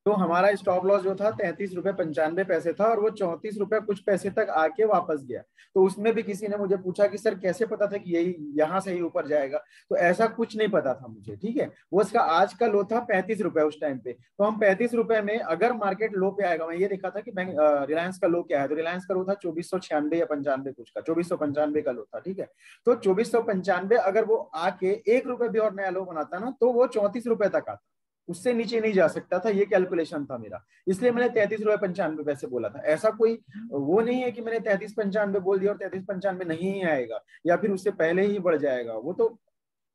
तो हमारा stop loss जो था 33 रुपए 95 पैसे था, और वो 34 रुपए कुछ पैसे तक आके वापस गया। तो उसमें भी किसी ने मुझे पूछा कि सर कैसे पता था कि यही यहाँ से ही ऊपर जाएगा, तो ऐसा कुछ नहीं पता था मुझे, ठीक है। वो उसका आज का लो था 35 रुपए उस टाइम पे, तो हम 35 रुपए में अगर मार्केट लो पे आएगा, मैं ये देखा था कि बैंक रिलायंस का लो क्या है, तो रिलायंस का लो था 2496 या 95 कुछ का, 2495 का लो था, ठीक है। तो 2495 अगर वो आके 1 रुपए भी और नया लो बनाता ना, तो वो 34 रुपए तक आता, उससे नीचे नहीं जा सकता था। ये कैलकुलेशन था मेरा, इसलिए मैंने 33 रुपए 95 पैसे बोला था। ऐसा कोई वो नहीं है कि मैंने 33 95 बोल दिया और 33 95 नहीं ही आएगा, या फिर उससे पहले ही बढ़ जाएगा, वो तो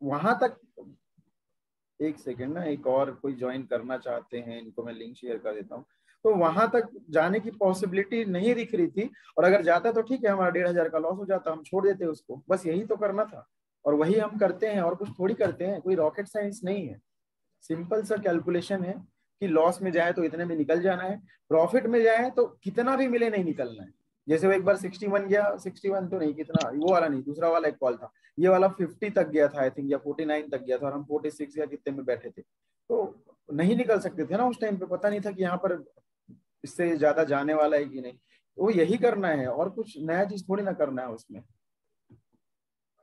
वहां तक। एक सेकेंड ना, एक और कोई ज्वाइन करना चाहते हैं, इनको मैं लिंक शेयर कर देता हूँ। तो वहां तक जाने की पॉसिबिलिटी नहीं दिख रही थी, और अगर जाता तो ठीक है, हमारा 1500 का लॉस हो जाता, हम छोड़ देते उसको, बस यही तो करना था। और वही हम करते हैं, और कुछ थोड़ी करते हैं, कोई रॉकेट साइंस नहीं है। सिंपल सा कैलकुलेशन है कि लॉस में जाए तो इतने में निकल जाना है, प्रॉफिट में जाए तो कितना भी मिले नहीं निकलना है। जैसे वो एक बार 61 गया, 61 तो नहीं, कितना वो वाला नहीं, दूसरा वाला एक कॉल था, ये वाला 50 तक गया था आई थिंक, या 49 तक गया था, और हम 46 या कितने में बैठे थे, तो नहीं निकल सकते थे ना उस टाइम पे, पता नहीं था कि यहाँ पर इससे ज्यादा जाने वाला है कि नहीं। तो यही करना है, और कुछ नया चीज थोड़ी ना करना है उसमें।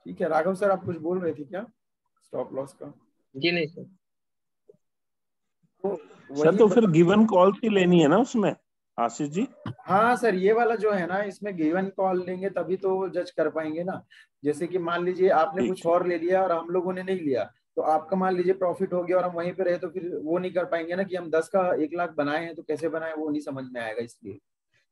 ठीक है राघव सर, आप कुछ बोल रहे थे क्या स्टॉप लॉस का? जी नहीं सर। तो सर वही तो फिर गिवन कॉल की लेनी है ना उसमें आशीष जी? हाँ सर, ये वाला जो है ना, इसमें गिवन कॉल लेंगे तभी तो जज कर पाएंगे ना। जैसे कि मान लीजिए आपने कुछ और ले लिया और हम लोगों ने नहीं लिया, तो आपका मान लीजिए प्रॉफिट हो गया और हम वहीं पे रहे, तो फिर वो नहीं कर पाएंगे ना कि हम 10 का 1 लाख बनाए हैं, तो कैसे बनाए वो नहीं समझ में आएगा। इसलिए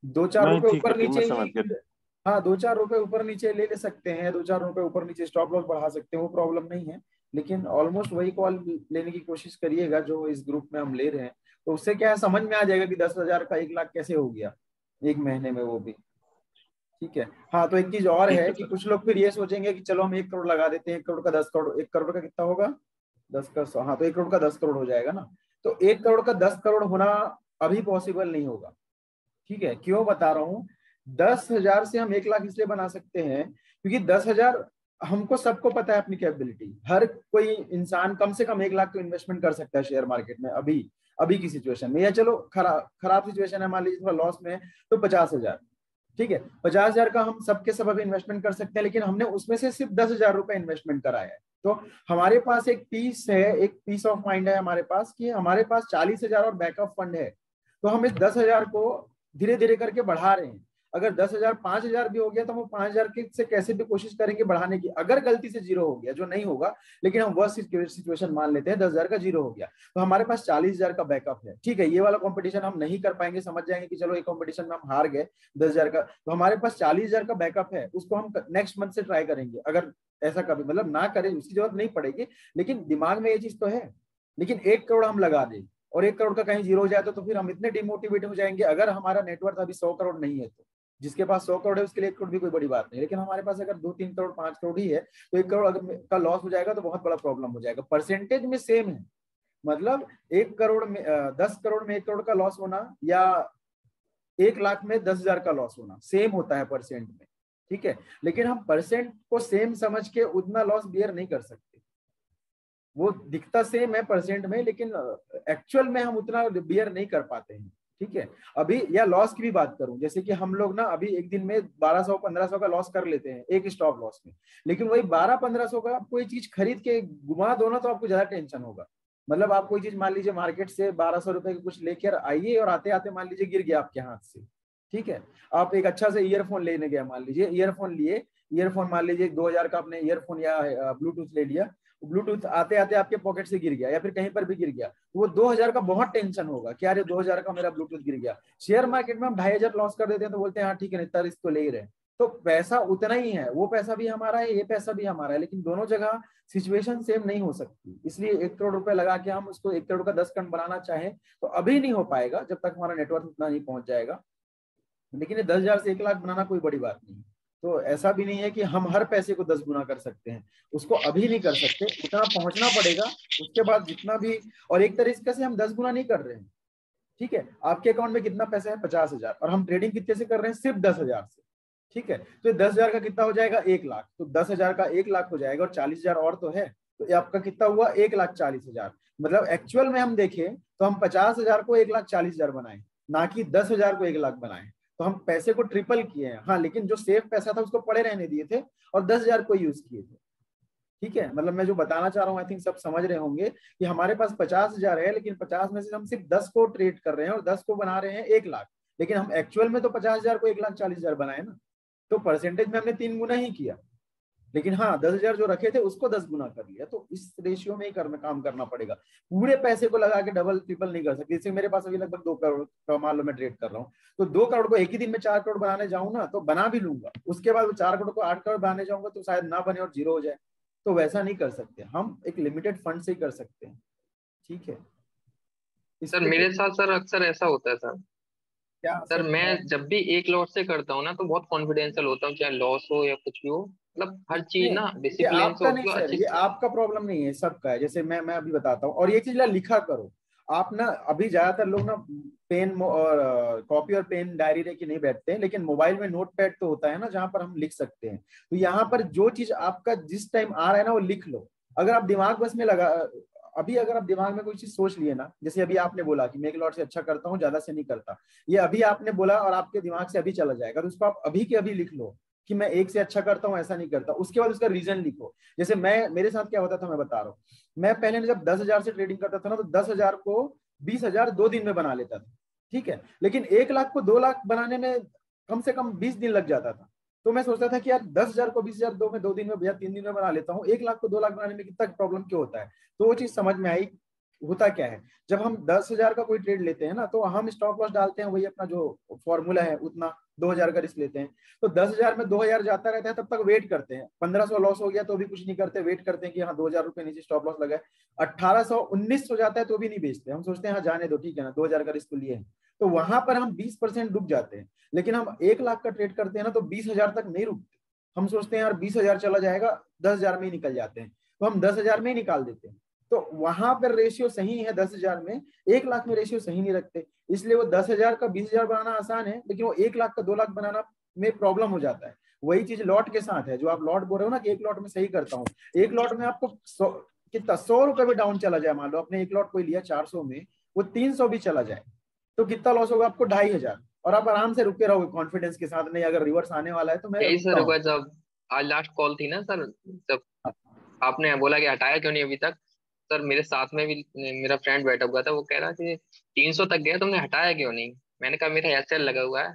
2 4 नहीं रुपए ठीक है, ऊपर ठीक, मैं नीचे समझ ही, गया। हाँ 2 4 रुपए ऊपर नीचे ले ले सकते हैं, 2 4 रुपए ऊपर नीचे स्टॉप लॉस बढ़ा सकते हैं, वो प्रॉब्लम नहीं है। लेकिन ऑलमोस्ट वही कॉल लेने की कोशिश करिएगा जो इस ग्रुप में हम ले रहे हैं, तो उससे क्या है, समझ में आ जाएगा कि 10,000 का 1 लाख कैसे हो गया एक महीने में, वो भी। ठीक है। हाँ तो एक चीज और ठीक है है कि सर। कुछ लोग फिर ये सोचेंगे कि चलो हम 1 करोड़ लगा देते हैं, 1 करोड़ का 10 करोड़, 1 करोड़ का कितना होगा, 10 का 100, हाँ तो 1 करोड़ का 10 करोड़ हो जाएगा ना। तो 1 करोड़ का 10 करोड़ होना अभी पॉसिबल नहीं होगा। ठीक है, क्यों बता रहा हूँ, 10,000 से हम 1 लाख इसलिए बना सकते हैं क्योंकि 10,000, हमको सबको पता है अपनी कैपेबिलिटी, हर कोई इंसान कम से कम 1 लाख तो इन्वेस्टमेंट कर सकता है शेयर मार्केट में अभी, अभी की सिचुएशन में, या चलो खराब सिचुएशन है, मान लीजिए थोड़ा लॉस में है, तो 50,000। ठीक है, 50,000 का हम सबके सब अभी इन्वेस्टमेंट कर सकते हैं, लेकिन हमने उसमें से सिर्फ 10,000 रुपए इन्वेस्टमेंट कराया है। तो हमारे पास एक पीस है, एक पीस ऑफ माइंड है हमारे पास कि हमारे पास 40,000 और बैकअप फंड है। तो हम इस 10,000 को धीरे धीरे करके बढ़ा रहे हैं। अगर 10,000 5,000 भी हो गया तो हम 5,000 से कैसे भी कोशिश करेंगे बढ़ाने की। अगर गलती से जीरो हो गया, जो नहीं होगा, लेकिन हम वह सिचुएशन मान लेते हैं 10,000 का जीरो हो गया, तो हमारे पास 40,000 का बैकअप है। ठीक है, ये वाला कंपटीशन हम नहीं कर पाएंगे, समझ जाएंगे कि चलो एक कंपटीशन में हम हार गए 10,000 का, तो हमारे पास 40,000 का बैकअप है, उसको हम नेक्स्ट मंथ से ट्राई करेंगे। अगर ऐसा कभी मतलब ना करें, उसकी जरूरत नहीं पड़ेगी, लेकिन दिमाग में ये चीज तो है। लेकिन 1 करोड़ हम लगा दें और 1 करोड़ का कहीं जीरो हो जाए तो फिर हम इतने डिमोटिवेट हो जाएंगे। अगर हमारा नेटवर्थ अभी 100 करोड़ नहीं है, तो जिसके पास 100 करोड़ है उसके लिए 1 करोड़ भी कोई बड़ी बात नहीं, लेकिन हमारे पास अगर 2 3 करोड़ 5 करोड़ ही है, तो 1 करोड़ अगर का लॉस हो जाएगा तो बहुत बड़ा प्रॉब्लम हो जाएगा। परसेंटेज में सेम है, मतलब 1 करोड़ में 10 करोड़ में 1 करोड़ का लॉस होना, या 1 लाख में 10,000 का लॉस होना सेम होता है परसेंट में। ठीक है, लेकिन हम परसेंट को सेम समझ के उतना लॉस बियर नहीं कर सकते। वो दिखता सेम है परसेंट में, लेकिन एक्चुअल में हम उतना बियर नहीं कर पाते हैं। ठीक है, अभी या लॉस की भी बात करूं, जैसे कि हम लोग ना अभी एक दिन में 1200 1500 का लॉस कर लेते हैं एक स्टॉप लॉस में, लेकिन वही 1200 1500 का आप कोई चीज खरीद के घुमा दो ना, तो आपको ज्यादा टेंशन होगा। मतलब आप कोई चीज मान लीजिए मार्केट से 1200 रुपए की कुछ लेकर आइए और आते आते मान लीजिए गिर गया आपके हाथ से। ठीक है, आप एक अच्छा से ईयरफोन लेने गए, मान लीजिए ईयरफोन लिए, ईयरफोन मान लीजिए 2,000 का आपने ईयरफोन या ब्लूटूथ ले लिया, ब्लूटूथ आते आते आपके पॉकेट से गिर गया या फिर कहीं पर भी गिर गया, तो वो 2,000 का बहुत टेंशन होगा कि अरे 2,000 का मेरा ब्लूटूथ गिर गया। शेयर मार्केट में हम 2,500 लॉस कर देते हैं तो बोलते हैं हाँ ठीक है, इतना रिस्क तो ले ही रहे हैं। तो पैसा उतना ही है, वो पैसा भी हमारा है, ये पैसा भी हमारा है, लेकिन दोनों जगह सिचुएशन सेम नहीं हो सकती। इसलिए 1 करोड़ रुपए लगा के हम उसको 1 करोड़ का 10 करोड़ बनाना चाहें तो अभी नहीं हो पाएगा, जब तक हमारा नेटवर्क उतना नहीं पहुंच जाएगा। लेकिन ये 10,000 से 1 लाख बनाना कोई बड़ी बात नहीं। तो ऐसा भी नहीं है कि हम हर पैसे को 10 गुना कर सकते हैं, उसको अभी नहीं कर सकते, उतना पहुंचना पड़ेगा। उसके बाद जितना भी, और एक तरीके से हम 10 गुना नहीं कर रहे हैं। ठीक है, आपके अकाउंट में कितना पैसा है, 50,000, और हम ट्रेडिंग कितने से कर रहे हैं, सिर्फ 10,000 से। ठीक है, तो 10,000 का कितना हो जाएगा, 1 लाख, तो 10,000 का 1 लाख हो जाएगा, और 40,000 और तो है, तो ये आपका कितना हुआ, 1,40,000। मतलब एक्चुअल में हम देखें तो हम 50,000 को 1,40,000 बनाए, ना कि 10,000 को 1,00,000 बनाए। तो हम पैसे को ट्रिपल किए हैं। हाँ, लेकिन जो सेफ पैसा था उसको पड़े रहने दिए थे और 10,000 को यूज किए थे। ठीक है, मतलब मैं जो बताना चाह रहा हूँ आई थिंक सब समझ रहे होंगे कि हमारे पास 50,000 है, लेकिन 50 में से हम सिर्फ 10 को ट्रेड कर रहे हैं और 10 को बना रहे हैं 1,00,000, लेकिन हम एक्चुअल में तो 50,000 को 1,40,000 बनाए ना। तो परसेंटेज में हमने 3 गुना ही किया, लेकिन हाँ 10,000 जो रखे थे उसको 10 गुना कर लिया। तो इस रेशियो में ही काम करना पड़ेगा। पूरे पैसे को लगा के डबल ट्रिपल नहीं कर सकते। जैसे मेरे पास अभी लगभग 2 करोड़ का मान लो मैं ट्रेड कर रहा हूँ, तो 2 करोड़ को एक ही दिन में 4 करोड़ बनाने जाऊँ ना तो बना भी लूंगा, उसके बाद 4 करोड़ को 8 करोड़ बनाने जाऊंगा तो शायद ना बने और जीरो हो जाए। तो वैसा नहीं कर सकते, हम एक लिमिटेड फंड से ही कर सकते हैं। ठीक है, इस सर पे मेरे साथ सर अक्सर ऐसा होता है सर। क्या सर सर मैं क्या? जब भी एक लॉट से करता हूँ ना तो बहुत कॉन्फिडेंशियल होता हूँ, चाहे लॉस हो या कुछ भी हो, मतलब हर चीज इसमें ना ये डिसिप्लिन से आपका नहीं होती है सर, अच्छी ये से। आपका प्रॉब्लम नहीं है, सबका है। जैसे मैं अभी बताता हूँ, और ये चीज लिखा करो आप ना। अभी ज्यादातर लोग ना पेन और कॉपी और पेन डायरी लेके नहीं बैठते हैं, लेकिन मोबाइल में नोट पैड तो होता है ना जहां पर हम लिख सकते हैं। तो यहाँ पर जो चीज आपका जिस टाइम आ रहा है ना वो लिख लो। अगर आप दिमाग बस में लगा, अभी अगर आप दिमाग में कोई चीज सोच लिए ना, जैसे अभी आपने बोला कि मैं एक लॉट से अच्छा करता हूँ, ज्यादा से नहीं करता, ये अभी आपने बोला और आपके दिमाग से अभी चला जाएगा, तो उसको आप अभी के अभी लिख लो कि मैं एक से अच्छा करता हूँ, ऐसा नहीं करता। उसके बाद उसका रीजन लिखो। जैसे मेरे साथ क्या होता था मैं बता रहा हूँ। मैं पहले जब 10,000 से ट्रेडिंग करता था ना, तो 10,000 को 20,000 2 दिन में बना लेता था। ठीक है, लेकिन 1,00,000 को 2,00,000 बनाने में कम से कम 20 दिन लग जाता था। तो मैं सोचता था कि यार 10,000 को 20,000 दो दिन में या 3 दिन में बना लेता हूँ, 1,00,000 को 2,00,000 बनाने में कितना प्रॉब्लम क्यों होता है। तो वो चीज समझ में आई। होता क्या है, जब हम 10,000 का कोई ट्रेड लेते हैं ना, तो हम स्टॉप लॉस डालते हैं, वही अपना जो फॉर्मूला है उतना 2,000 का रिस्क लेते हैं। तो 10,000 में 2,000 जाता रहता है, तब तक वेट करते हैं। 1,500 लॉस हो गया तो भी कुछ नहीं करते, वेट करते हैं कि हाँ 2,000 रुपए नीचे स्टॉप लॉस लगा है। 1,800 1,900 जाता है तो भी नहीं बेचते, हम सोचते हैं हाँ जाने दो, ठीक है ना, 2,000 का रिस्क लिए हैं। तो वहां पर हम 20% डूब जाते हैं। लेकिन हम 1,00,000 का ट्रेड करते हैं ना, तो 20,000 तक नहीं रुकते। हम सोचते हैं यार 20,000 चला जाएगा, 10,000 में ही निकल जाते हैं, तो हम 10,000 में ही निकाल देते हैं। तो वहां पर रेशियो सही है 10,000 में, 1,00,000 में रेशियो सही नहीं रखते। इसलिए वो 10,000 का 20,000 बनाना आसान है, लेकिन वो 1,00,000 का 2,00,000 बनाना में प्रॉब्लम हो जाता है। वही चीज लॉट के साथ है, जो आप लॉट बोल रहे हो ना कि एक लॉट में सही करता हूँ, एक लॉट में आपको कितना 100 रुपए भी डाउन चला जाए, मान लो आपने एक लॉट कोई लिया 400 में, वो 300 भी चला जाए, तो कितना लॉस होगा आपको, 2,500। और आप आराम से रुके रहोगे कॉन्फिडेंस के साथ, नहीं अगर रिवर्स आने वाला है तो मैं यही रुकता सर हूँ। हुआ जब आज लास्ट कॉल थी ना सर, जब आपने बोला कि हटाया क्यों नहीं अभी तक। सर मेरे साथ में भी मेरा फ्रेंड बैठा हुआ था, वो कह रहा कि 300 तक गया तुमने हटाया क्यों नहीं। मैंने कहा मेरा एसएल लगा हुआ है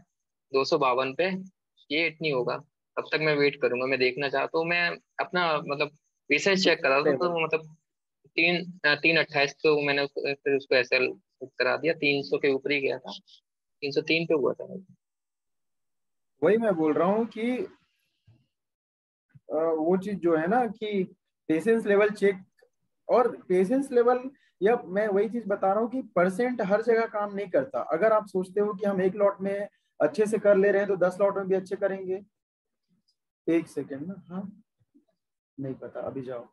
252 पे, ये इतनी होगा, तब तक मैं वेट करूंगा, मैं देखना चाहता हूँ। मैं अपना मतलब पेशेंस चेक कर रहा था, तो मतलब 328 तो मैंने फिर उसको एसएल करा दिया, 300 के ऊपर ही गया था, 303 पे हुआ था। वही मैं बोल रहा हूँ कि वो चीज जो है ना कि पेशेंस लेवल चेक, और पेशेंस लेवल, या मैं वही चीज बता रहा हूँ कि परसेंट हर जगह काम नहीं करता। अगर आप सोचते हो कि हम एक लॉट में अच्छे से कर ले रहे हैं तो 10 लॉट में भी अच्छे करेंगे। एक सेकेंड ना, हाँ नहीं पता, अभी जाओ।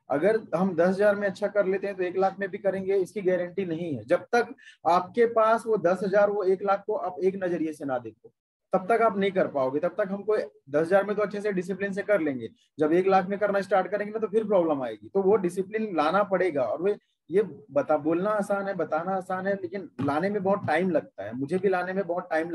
अगर हम 10,000 में अच्छा कर लेते हैं तो 1,00,000 में भी करेंगे, इसकी गारंटी नहीं है। जब तक आपके पास वो 10,000 वो 1,00,000 को आप एक नजरिए से ना देखो, तब तक आप नहीं कर पाओगे। तब तक हमको 10,000 में तो अच्छे से डिसिप्लिन से कर लेंगे, जब 1,00,000 में करना स्टार्ट करेंगे ना तो फिर प्रॉब्लम आएगी। तो वो डिसिप्लिन लाना पड़ेगा। और वो ये बोलना आसान है, बताना आसान है, लेकिन लाने में बहुत टाइम लगता है। मुझे भी लाने में बहुत टाइम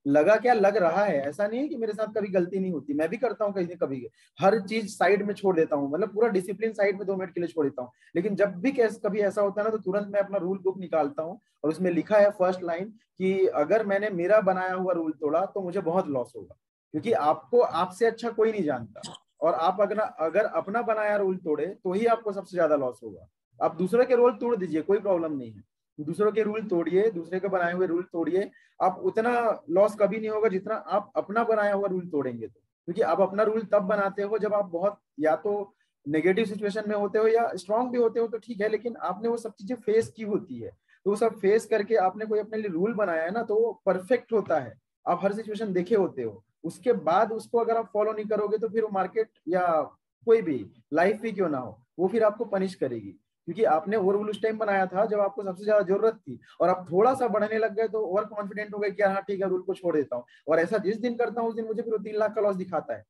लगा क्या लग रहा है। ऐसा नहीं है कि मेरे साथ कभी गलती नहीं होती, मैं भी करता हूँ कहीं कभी, हर चीज साइड में छोड़ देता हूँ, मतलब पूरा डिसिप्लिन साइड में 2 मिनट के लिए छोड़ देता हूँ। लेकिन जब भी कभी ऐसा होता है ना, तो तुरंत मैं अपना रूल बुक निकालता हूँ और उसमें लिखा है फर्स्ट लाइन कि अगर मैंने मेरा बनाया हुआ रूल तोड़ा तो मुझे बहुत लॉस होगा, क्योंकि आपको आपसे अच्छा कोई नहीं जानता। और आप अगर अपना बनाया रूल तोड़े तो ही आपको सबसे ज्यादा लॉस होगा। आप दूसरे के रूल तोड़ दीजिए, कोई प्रॉब्लम नहीं है, दूसरों के रूल तोड़िए, दूसरे के बनाए हुए रूल तोड़िए, आप उतना लॉस कभी नहीं होगा जितना आप अपना बनाया हुआ रूल तोड़ेंगे। तो क्योंकि आप अपना रूल तब बनाते हो जब आप बहुत या तो नेगेटिव सिचुएशन में होते हो या स्ट्रांग भी होते हो, तो ठीक है, लेकिन आपने वो सब चीजें फेस की होती है। तो वो सब फेस करके आपने कोई अपने लिए रूल बनाया है ना, तो वो परफेक्ट होता है। आप हर सिचुएशन देखे होते हो, उसके बाद उसको अगर आप फॉलो नहीं करोगे तो फिर वो मार्केट या कोई भी लाइफ भी क्यों ना हो, वो फिर आपको पनिश करेगी। क्योंकि आपने वो रूल उस टाइम बनाया था जब आपको सबसे ज्यादा जरूरत थी, और आप थोड़ा सा बढ़ने लग गए तो ओवर कॉन्फिडेंट हो गए कि हाँ ठीक है रूल को छोड़ देता हूँ। और ऐसा जिस दिन करता हूँ उस दिन मुझे फिर 3,00,000 का लॉस दिखाता है।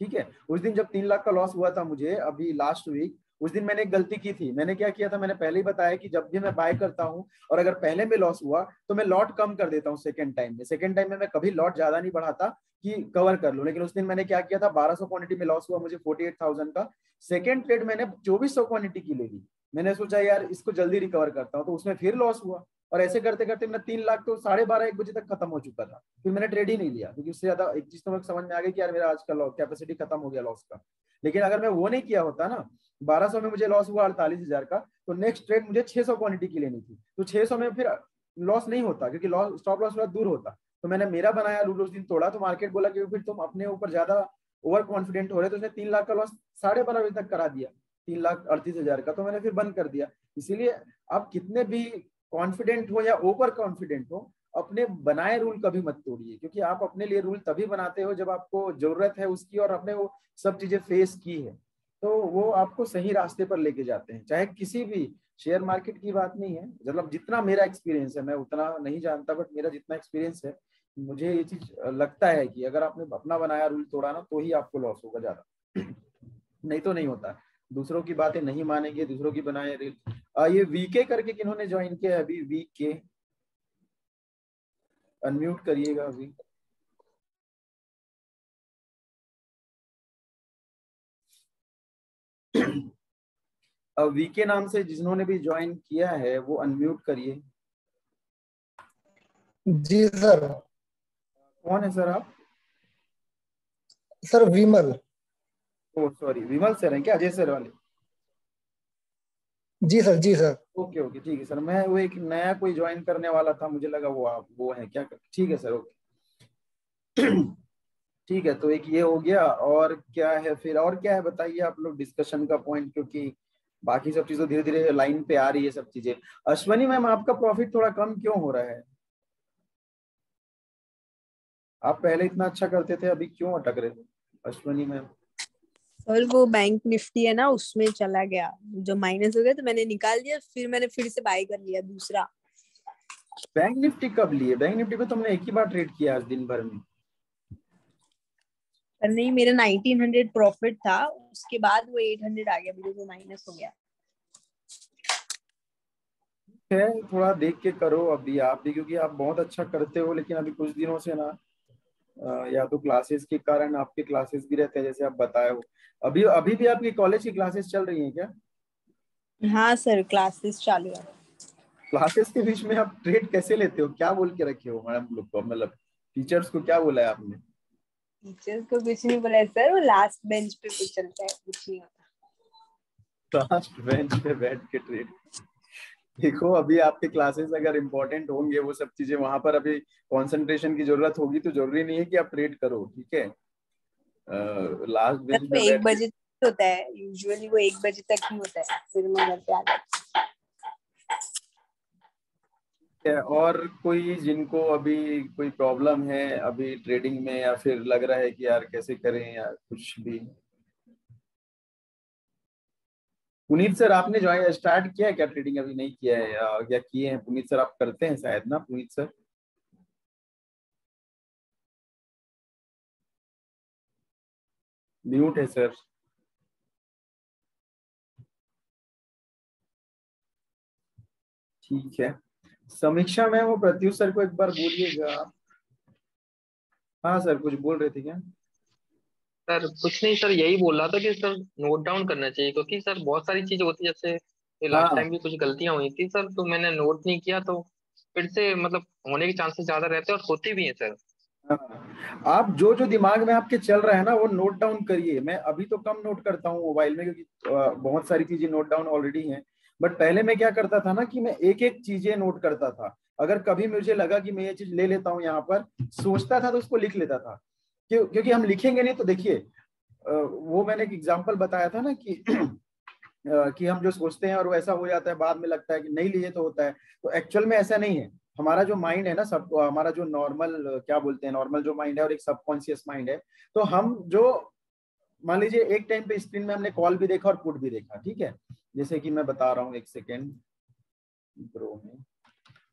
ठीक है, उस दिन जब 3,00,000 का लॉस हुआ था मुझे अभी लास्ट वीक, उस दिन मैंने एक गलती की थी। मैंने क्या किया था, मैंने पहले ही बताया कि जब भी मैं बाय करता हूँ और अगर पहले में लॉस हुआ तो मैं लॉट कम कर देता हूँ सेकंड टाइम में। सेकंड टाइम में मैं कभी लॉट ज्यादा नहीं बढ़ाता कि कवर कर लूं। लेकिन उस दिन मैंने क्या किया था, 1200 क्वांटिटी में लॉस हुआ मुझे 48,000 का। सेकंड ट्रेड मैंने 2400 क्वांटिटी की ले ली। मैंने सोचा यार इसको जल्दी रिकवर करता हूँ, तो उसमें फिर लॉस हुआ। और ऐसे करते करते मेरा 3 लाख तो 12:30 1 बजे तक खत्म हो चुका था। फिर मैंने ट्रेड ही नहीं लिया, क्योंकि उससे ज्यादा एक चीज तो मुझे समझ में आ गई कि यार मेरा आज का कैपेसिटी खत्म हो गया लॉस का। लेकिन अगर मैं वो नहीं किया होता ना, 1200 में मुझे लॉस हुआ 48,000 का, तो नेक्स्ट ट्रेड मुझे 600 क्वांटिटी की लेनी थी। तो 600 में फिर लॉस नहीं होता, क्योंकि लॉस स्टॉप लॉस थोड़ा दूर होता। तो मैंने मेरा बनाया रूल उस दिन तोड़ा, तो मार्केट बोला कि फिर तुम अपने ऊपर ज्यादा ओवर कॉन्फिडेंट हो रहे, तो उसने 3 लाख का लॉस 12:30 बजे तक करा दिया, 3,38,000 का। तो मैंने फिर बंद कर दिया। इसीलिए आप कितने भी कॉन्फिडेंट हो या ओवर कॉन्फिडेंट हो, अपने बनाए रूल कभी मत तोड़िए, क्योंकि आप अपने लिए रूल तभी बनाते हो जब आपको जरूरत है उसकी और आपने वो सब चीजें फेस की है। तो वो आपको सही रास्ते पर लेके जाते हैं। चाहे किसी भी शेयर मार्केट की बात नहीं है, मतलब जितना मेरा एक्सपीरियंस है, मैं उतना नहीं जानता, बट मेरा जितना एक्सपीरियंस है, मुझे ये चीज लगता है कि अगर आपने अपना बनाया रूल तोड़ा ना, तो ही आपको लॉस होगा ज्यादा, नहीं तो नहीं होता। दूसरों की बातें नहीं मानेंगे, दूसरों की बनाए रूल। ये वीके करके किन्होंने ज्वाइन किया है अभी? वीके, अनम्यूट करिएगा अभी। वीके नाम से जिन्होंने भी ज्वाइन किया है वो अनम्यूट करिए। जी सर। कौन है सर आप? सर विमल। ओ सॉरी, विमल सर हैं क्या, अजय सर वाले? जी सर, जी सर। ओके ओके, ठीक है सर। मैं वो एक नया कोई ज्वाइन करने वाला था, मुझे लगा वो आप वो है क्या। ठीक है सर, ओके। ठीक है, तो एक ये हो गया। और क्या है फिर, और क्या है बताइए आप लोग डिस्कशन का पॉइंट, क्योंकि बाकी सब चीजें धीरे धीरे लाइन पे आ रही है सब चीजें। अश्वनी मैम, आपका प्रॉफिट थोड़ा कम क्यों हो रहा है? आप पहले इतना अच्छा करते थे, अभी क्यों अटक रहे हो अश्वनी मैम? और वो बैंक निफ्टी है ना, उसमें चला गया, जो माइनस हो गया तो मैंने निकाल दिया, फिर मैंने फिर से बाय कर लिया दूसरा। बैंक निफ्टी कब लिए? बैंक निफ्टी पे तुमने एक ही बार ट्रेड किया आज दिन भर में। पर नहीं, मेरा 1900 प्रॉफिट था, उसके बाद वो 800 आ गया, मेरे को माइनस हो गया। है, थोड़ा देख के करो अभी आप भी, क्योंकि आप बहुत अच्छा करते हो। लेकिन अभी कुछ दिनों से ना, या तो क्लासेस के कारण, आपके क्लासेस भी रहते हैं जैसे आप बताए हो। अभी अभी भी आपकी कॉलेज की क्लासेस चल रही हैं क्या? हाँ सर, क्लासेस चालू है। क्लासेस के बीच में आप ट्रेड कैसे लेते हो? क्या बोल के रखे हो मैडम लोग को, मतलब टीचर्स को क्या बोला है आपने? टीचर्स को कुछ नहीं बोला है सर, वो लास्ट बेंच पे कुछ चलता है, कुछ नहीं होता। लास्ट बेंच पे बैठ के ट्रेड? देखो, अभी आपके क्लासेस अगर इम्पोर्टेंट होंगे वो सब चीजें, वहां पर अभी कंसंट्रेशन की जरूरत होगी, तो जरूरी नहीं है कि आप ट्रेड करो, ठीक है। लास्ट सर बेंच वो पे 1 बैठ बजे तक होता है, यूजुअली वो 1 बजे तक ही होता है, फिर मैं घर पे आ जाती के। और कोई जिनको अभी कोई प्रॉब्लम है अभी ट्रेडिंग में, या फिर लग रहा है कि यार कैसे करें या कुछ भी? पुनीत सर, आपने जो स्टार्ट किया है क्या ट्रेडिंग? अभी नहीं किया है या किए हैं? पुनीत सर आप करते हैं शायद ना, पुनीत सर? म्यूट है सर। ठीक है, समीक्षा मैम, वो प्रत्युष सर को एक बार बोलिएगा। हाँ सर, कुछ बोल रहे थे क्या? सर कुछ नहीं सर, यही बोल रहा था कि सर नोट डाउन करना चाहिए, क्योंकि सर बहुत सारी चीजें होती है, जैसे लास्ट हाँ टाइम भी कुछ गलतियां हुई थी सर, तो मैंने नोट नहीं किया, तो फिर से मतलब होने के चांसेस ज्यादा रहते हैं और होती भी है सर। हाँ, आप जो जो दिमाग में आपके चल रहा है ना, वो नोट डाउन करिए। मैं अभी तो कम नोट करता हूँ मोबाइल में, क्योंकि बहुत सारी चीजें नोट डाउन ऑलरेडी हैं। बट पहले मैं क्या करता था ना, कि मैं एक एक चीजें नोट करता था। अगर कभी मुझे लगा कि मैं ये चीज ले लेता हूँ यहाँ पर, सोचता था तो उसको लिख लेता था। क्योंकि हम लिखेंगे नहीं तो देखिए, वो मैंने एक एग्जाम्पल बताया था ना कि कि हम जो सोचते हैं और वो ऐसा हो जाता है, बाद में लगता है कि नहीं लिए तो होता है। तो एक्चुअल में ऐसा नहीं है। हमारा जो माइंड है ना, सब हमारा जो नॉर्मल, क्या बोलते हैं, नॉर्मल जो माइंड है और एक सबकॉन्शियस माइंड है। तो हम जो, मान लीजिए एक टाइम पे स्क्रीन में हमने कॉल भी देखा और पुट भी देखा, ठीक है। जैसे कि मैं बता रहा हूँ, एक सेकेंड प्रो में,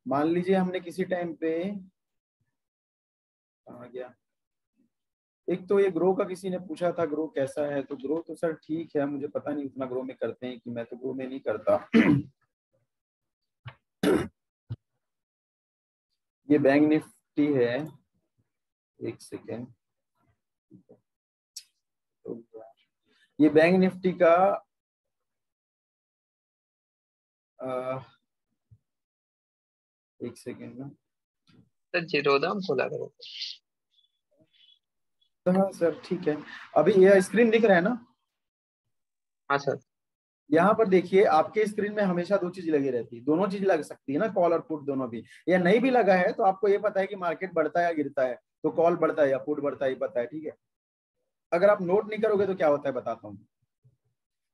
मान लीजिए हमने किसी टाइम पे, कहाँ गया, एक तो ये ग्रो का किसी ने पूछा था, ग्रो कैसा है, तो ग्रो तो सर ठीक है, मुझे पता नहीं उतना ग्रो में करते हैं कि, मैं तो ग्रो में नहीं करता। ये बैंक निफ्टी है, एक सेकेंड, ये बैंक निफ्टी का एक सेकेंड ना सर जीरोधा बोला करो। हाँ सर ठीक है, अभी ये स्क्रीन दिख रहा है ना? हाँ सर। यहाँ पर देखिए, आपके स्क्रीन में हमेशा दो चीज लगी रहती है, दोनों चीज लग सकती है ना, कॉल और पुट दोनों भी। या नहीं भी लगा है तो आपको ये पता है कि मार्केट बढ़ता है या गिरता है, तो कॉल बढ़ता है या पुट बढ़ता है, ये पता है, ठीक है। अगर आप नोट नहीं करोगे तो क्या होता है बताता हूँ।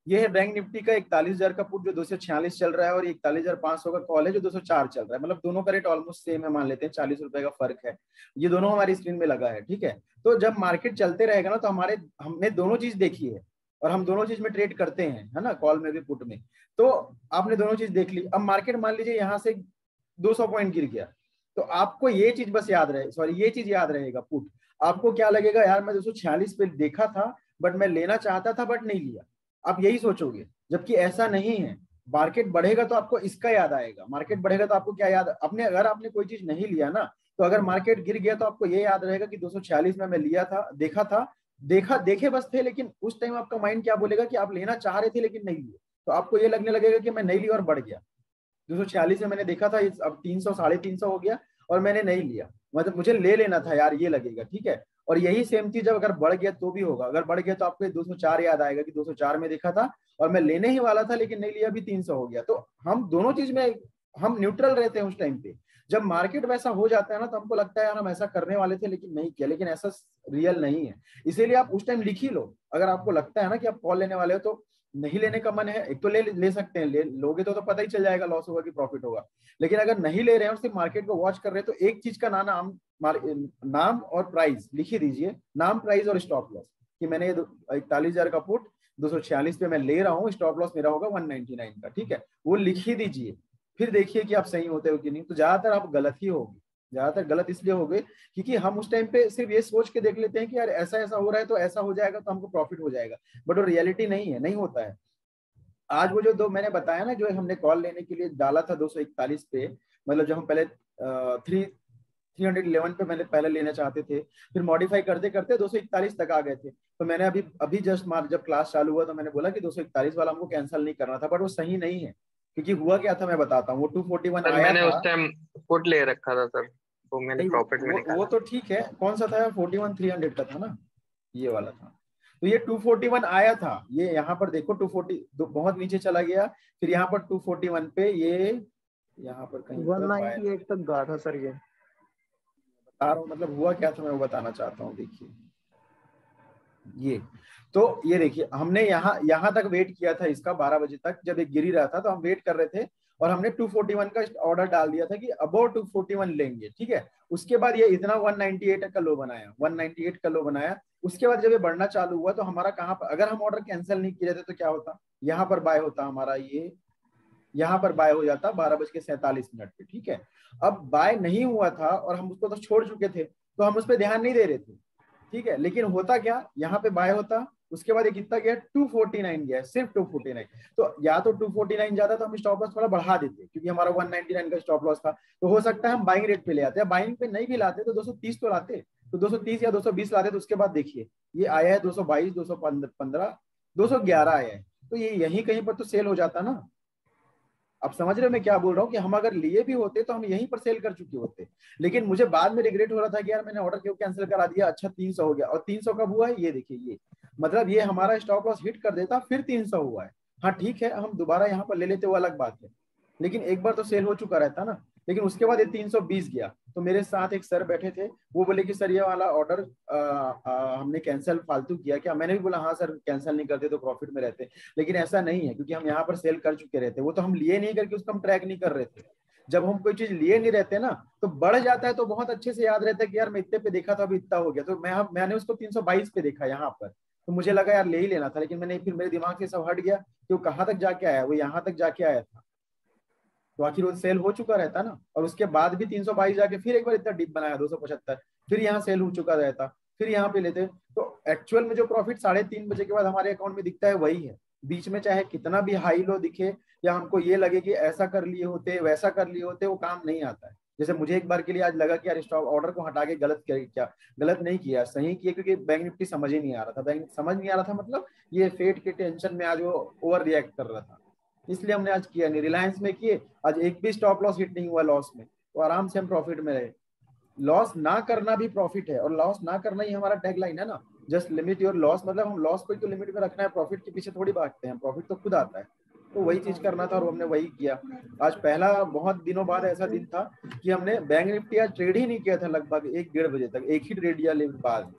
ये है बैंक निफ्टी का 41,000 का पुट जो 246 चल रहा है, और 41,500 का कॉल है जो 204 चल रहा है। मतलब दोनों का रेट ऑलमोस्ट सेम है, मान लेते हैं 40 रुपए का फर्क है। ये दोनों हमारी स्क्रीन में लगा है, ठीक है। तो जब मार्केट चलते रहेगा ना, तो हमने दोनों चीज देखी है, और हम दोनों चीज में ट्रेड करते हैं, है ना, कॉल में भी पुट में। तो आपने दोनों चीज देख ली। अब मार्केट मान लीजिए यहाँ से 200 पॉइंट गिर गया, तो आपको ये चीज बस याद रहे, सॉरी ये चीज याद रहेगा पुट। आपको क्या लगेगा, यार मैं 246 पे देखा था, बट मैं लेना चाहता था बट नहीं लिया। आप यही सोचोगे, जबकि ऐसा नहीं है। मार्केट बढ़ेगा तो आपको इसका याद आएगा, मार्केट बढ़ेगा तो आपको क्या याद, अपने अगर आपने कोई चीज नहीं लिया ना, तो अगर मार्केट गिर गया तो आपको ये याद रहेगा कि 246 में मैं लिया था, देखे बस थे, लेकिन उस टाइम आपका माइंड क्या बोलेगा कि आप लेना चाह रहे थे लेकिन नहीं लिए। तो आपको ये लगने लगेगा कि मैं नहीं लिया और बढ़ गया। 246 में मैंने देखा था, अब 300 350 हो गया और मैंने नहीं लिया, मतलब मुझे ले लेना था यार, ये लगेगा, ठीक है। और यही सेम चीज जब अगर बढ़ गया तो भी होगा। अगर बढ़ गया तो आपको 204 याद आएगा कि 204 में देखा था और मैं लेने ही वाला था लेकिन नहीं लिया, अभी 300 हो गया। तो हम दोनों चीज में हम न्यूट्रल रहते हैं उस टाइम पे। जब मार्केट वैसा हो जाता है ना, तो हमको लगता है यार हम ऐसा करने वाले थे लेकिन नहीं किया, लेकिन ऐसा रियल नहीं है। इसीलिए आप उस टाइम लिख ही लो। अगर आपको लगता है ना कि आप कॉल लेने वाले हो, तो नहीं लेने का मन है, एक तो ले सकते हैं, लोगे तो पता ही चल जाएगा लॉस होगा कि प्रॉफिट होगा। लेकिन अगर नहीं ले रहे हैं और सिर्फ मार्केट को वॉच कर रहे हैं, तो एक चीज का नाम और प्राइस लिख ही दीजिए, नाम, प्राइस और स्टॉप लॉस, कि मैंने ये 41,000 का पुट 246 पे मैं ले रहा हूँ, स्टॉप लॉस मेरा होगा 199 का, ठीक है। वो लिख ही दीजिए, फिर देखिए कि आप सही होते हो कि नहीं। तो ज्यादातर आप गलत ही होगे, ज्यादातर गलत इसलिए हो गए क्योंकि हम उस टाइम पे सिर्फ ये सोच के देख लेते हैं कि यार ऐसा ऐसा हो रहा है तो ऐसा हो जाएगा तो हमको प्रॉफिट हो जाएगा, बट वो रियलिटी नहीं है, नहीं होता है। आज वो जो दो मैंने बताया ना, जो हमने कॉल लेने के लिए डाला था 241 पे, मतलब जब हम पहले 311 पे मैंने पहले लेना चाहते थे, फिर मॉडिफाई करते करते 241 तक आ गए थे। तो मैंने अभी जस्ट जब क्लास चालू हुआ तो मैंने बोला कि 241 वाला हमको कैंसिल नहीं करना था, बट वो सही नहीं है। क्योंकि हुआ क्या था मैं बताता हूँ, वो 241 सर आया मैंने था। उस टाइम पुट ले रखा था सर, वो मैंने नहीं प्रॉफिट में वो निकाला। तो ठीक है, कौन सा था, 41,300 का था ना, ये वाला था। तो ये 241 आया था, ये यहाँ पर देखो 240 बहुत नीचे चला गया, फिर यहाँ पर 241 पे ये यहाँ पर कहीं 198 तक गया था सर ये। बता रहा हूँ, मतलब हुआ क्या था मैं वो बताना चाहता हूँ। देखिए ये, तो ये देखिए हमने यहाँ तक वेट किया था इसका 12 बजे तक, जब एक गिरी रहा था तो हम वेट कर रहे थे, और हमने 241 का ऑर्डर डाल दिया था कि अबव 241 लेंगे, ठीक है। उसके बाद ये इतना 198 का लो बनाया, 198 का लो बनाया। उसके बाद जब ये बढ़ना चालू हुआ तो हमारा कहाँ पर, अगर हम ऑर्डर कैंसिल नहीं किए थे तो क्या होता, यहाँ पर बाय होता हमारा, ये यहाँ पर बाय हो जाता 12:47 पे, ठीक है। अब बाय नहीं हुआ था और हम उसको तो छोड़ चुके थे, तो हम उस पर ध्यान नहीं दे रहे थे, ठीक है। लेकिन होता क्या, यहाँ पे बाय होता, उसके बाद ये कितना गया, 249 गया, सिर्फ 249। तो या तो 249 जाता तो हम स्टॉप लॉस थोड़ा बढ़ा देते, क्योंकि हमारा 199 का स्टॉप लॉस था, तो हो सकता है हम बाइंग रेट पे ले आते हैं। बाइंग पे नहीं भी लाते तो 230 तो लाते, तो 230 या 220 लाते। तो उसके बाद देखिए ये आया है 222, 215, 211 आया है, तो ये यहीं कहीं पर तो सेल हो जाता ना। आप समझ रहे हो मैं क्या बोल रहा हूँ, कि हम अगर लिए भी होते तो हम यहीं पर सेल कर चुके होते। लेकिन मुझे बाद में रिग्रेट हो रहा था कि यार मैंने ऑर्डर क्यों कैंसिल करा दिया। अच्छा 300 हो गया, और 300 कब हुआ है, ये देखिए, ये मतलब ये हमारा स्टॉप लॉस हिट कर देता, फिर 300 हुआ है। हाँ ठीक है, हम दोबारा यहाँ पर ले लेते, वो अलग बात है, लेकिन एक बार तो सेल हो चुका रहता ना। लेकिन उसके बाद ये 320 गया, तो मेरे साथ एक सर बैठे थे, वो बोले कि सर ये वाला ऑर्डर हमने कैंसिल फालतू किया क्या। मैंने भी बोला हाँ सर, कैंसिल नहीं करते तो प्रॉफिट में रहते। लेकिन ऐसा नहीं है, क्योंकि हम यहाँ पर सेल कर चुके रहते, वो तो हम लिए नहीं करके उसका हम ट्रैक नहीं कर रहे थे। जब हम कोई चीज लिए नहीं रहते ना, तो बढ़ जाता है तो बहुत अच्छे से याद रहता है कि यार मैं इतने पे देखा था, अभी इतना हो गया। तो मैंने उसको 322 पे देखा यहाँ पर, तो मुझे लगा यार ले ही लेना था, लेकिन मैंने फिर मेरे दिमाग से सब हट गया कि वो कहाँ तक जाके आया, वो यहाँ तक जाके आया था, तो आखिर वो सेल हो चुका रहता ना। और उसके बाद भी 322 जाके फिर एक बार इतना डिप बनाया 275, फिर यहाँ सेल हो चुका रहता, फिर यहाँ पे लेते हैं, तो एक्चुअल में जो प्रॉफिट 3:30 बजे के बाद हमारे अकाउंट में दिखता है वही है। बीच में चाहे कितना भी हाई लो दिखे या हमको ये लगे कि ऐसा कर लिए होते वैसा कर लिए होते, वो काम नहीं आता है। जैसे मुझे एक बार के लिए आज लगा कि यार स्टॉप ऑर्डर को हटा के गलत किया, गलत नहीं किया, सही किया, क्योंकि बैंक निफ्टी समझ ही नहीं आ रहा था। बैंक समझ नहीं आ रहा था मतलब ये फेट के टेंशन में आज वो ओवर रिएक्ट कर रहा था, इसलिए हमने आज किया नहीं। रिलायंस में किए, आज एक भी स्टॉप लॉस हिट नहीं हुआ लॉस में, तो आराम से हम प्रॉफिट में रहे। लॉस ना करना भी प्रॉफिट है, और लॉस ना करना ही हमारा टैगलाइन है ना, जस्ट लिमिट योर लॉस। मतलब हम लॉस को तो लिमिट में रखना है, प्रॉफिट के पीछे थोड़ी भागते हैं, प्रॉफिट तो खुद आता है। तो वही चीज करना था और हमने वही किया। आज पहला बहुत दिनों बाद ऐसा दिन था कि हमने बैंक निफ्टी आज ट्रेड ही नहीं किया था, लगभग 1-1:30 बजे तक एक ही ट्रेड लिया बाद।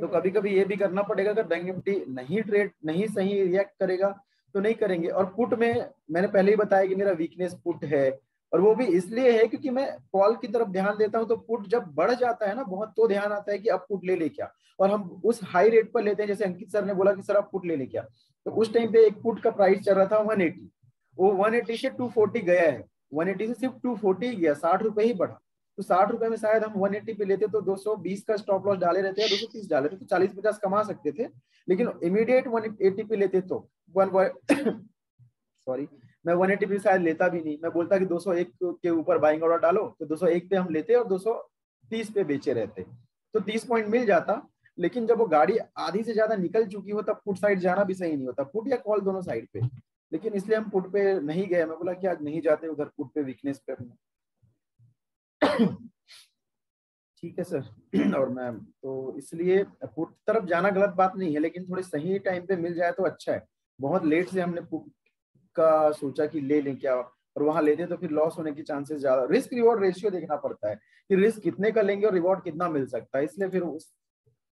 तो कभी कभी ये भी करना पड़ेगा, अगर बैंक निफ्टी नहीं सही रिएक्ट करेगा तो नहीं करेंगे। और पुट में मैंने पहले ही बताया कि मेरा वीकनेस पुट है, और वो भी इसलिए है क्योंकि मैं कॉल की तरफ ध्यान देता हूं, तो पुट जब बढ़ जाता है ना बहुत, तो ध्यान आता है कि अब पुट ले क्या, और हम उस हाई रेट पर लेते हैं। जैसे अंकित सर ने बोला कि सर आप पुट ले क्या, तो उस टाइम पे एक पुट का प्राइस चल रहा था 180, वो 180 से 240 गया है, 180 से सिर्फ 240 ही गया, 60 रुपए ही बढ़ा। तो 60 रुपए में शायद हम 180 पे लेते तो 220 का स्टॉप लॉस डाले रहते हैं, 230 डाले थे तो 40-50 कमा सकते थे। लेकिन इमीडिएट 180 पे लेते तो सॉरी मैं 180 पे शायद लेता भी नहीं। मैं बोलता कि 201 के ऊपर बाइंग ऑर्डर डालो, तो 201 पे हम लेते और 230 पे बेचे रहते, तो 30 पॉइंट मिल जाता। लेकिन जब वो गाड़ी आधी से ज्यादा निकल चुकी हो तब पुट साइड जाना भी सही नहीं होता, पुट या कॉल दोनों साइड पे। लेकिन इसलिए हम पुट पे नहीं गए, मैं बोला कि आज नहीं जाते उधर पुट पे, वीकनेस पे अपने। ठीक है सर। और मैम तो इसलिए पुट तरफ जाना गलत बात नहीं है, लेकिन थोड़े सही टाइम पे मिल जाए तो अच्छा है। बहुत लेट से हमने पुट का सोचा कि ले लें क्या, और वहां लेते तो फिर लॉस होने की चांसेस ज्यादा। रिस्क रिवॉर्ड रेशियो देखना पड़ता है कि रिस्क कितने का लेंगे और रिवॉर्ड कितना मिल सकता है, इसलिए फिर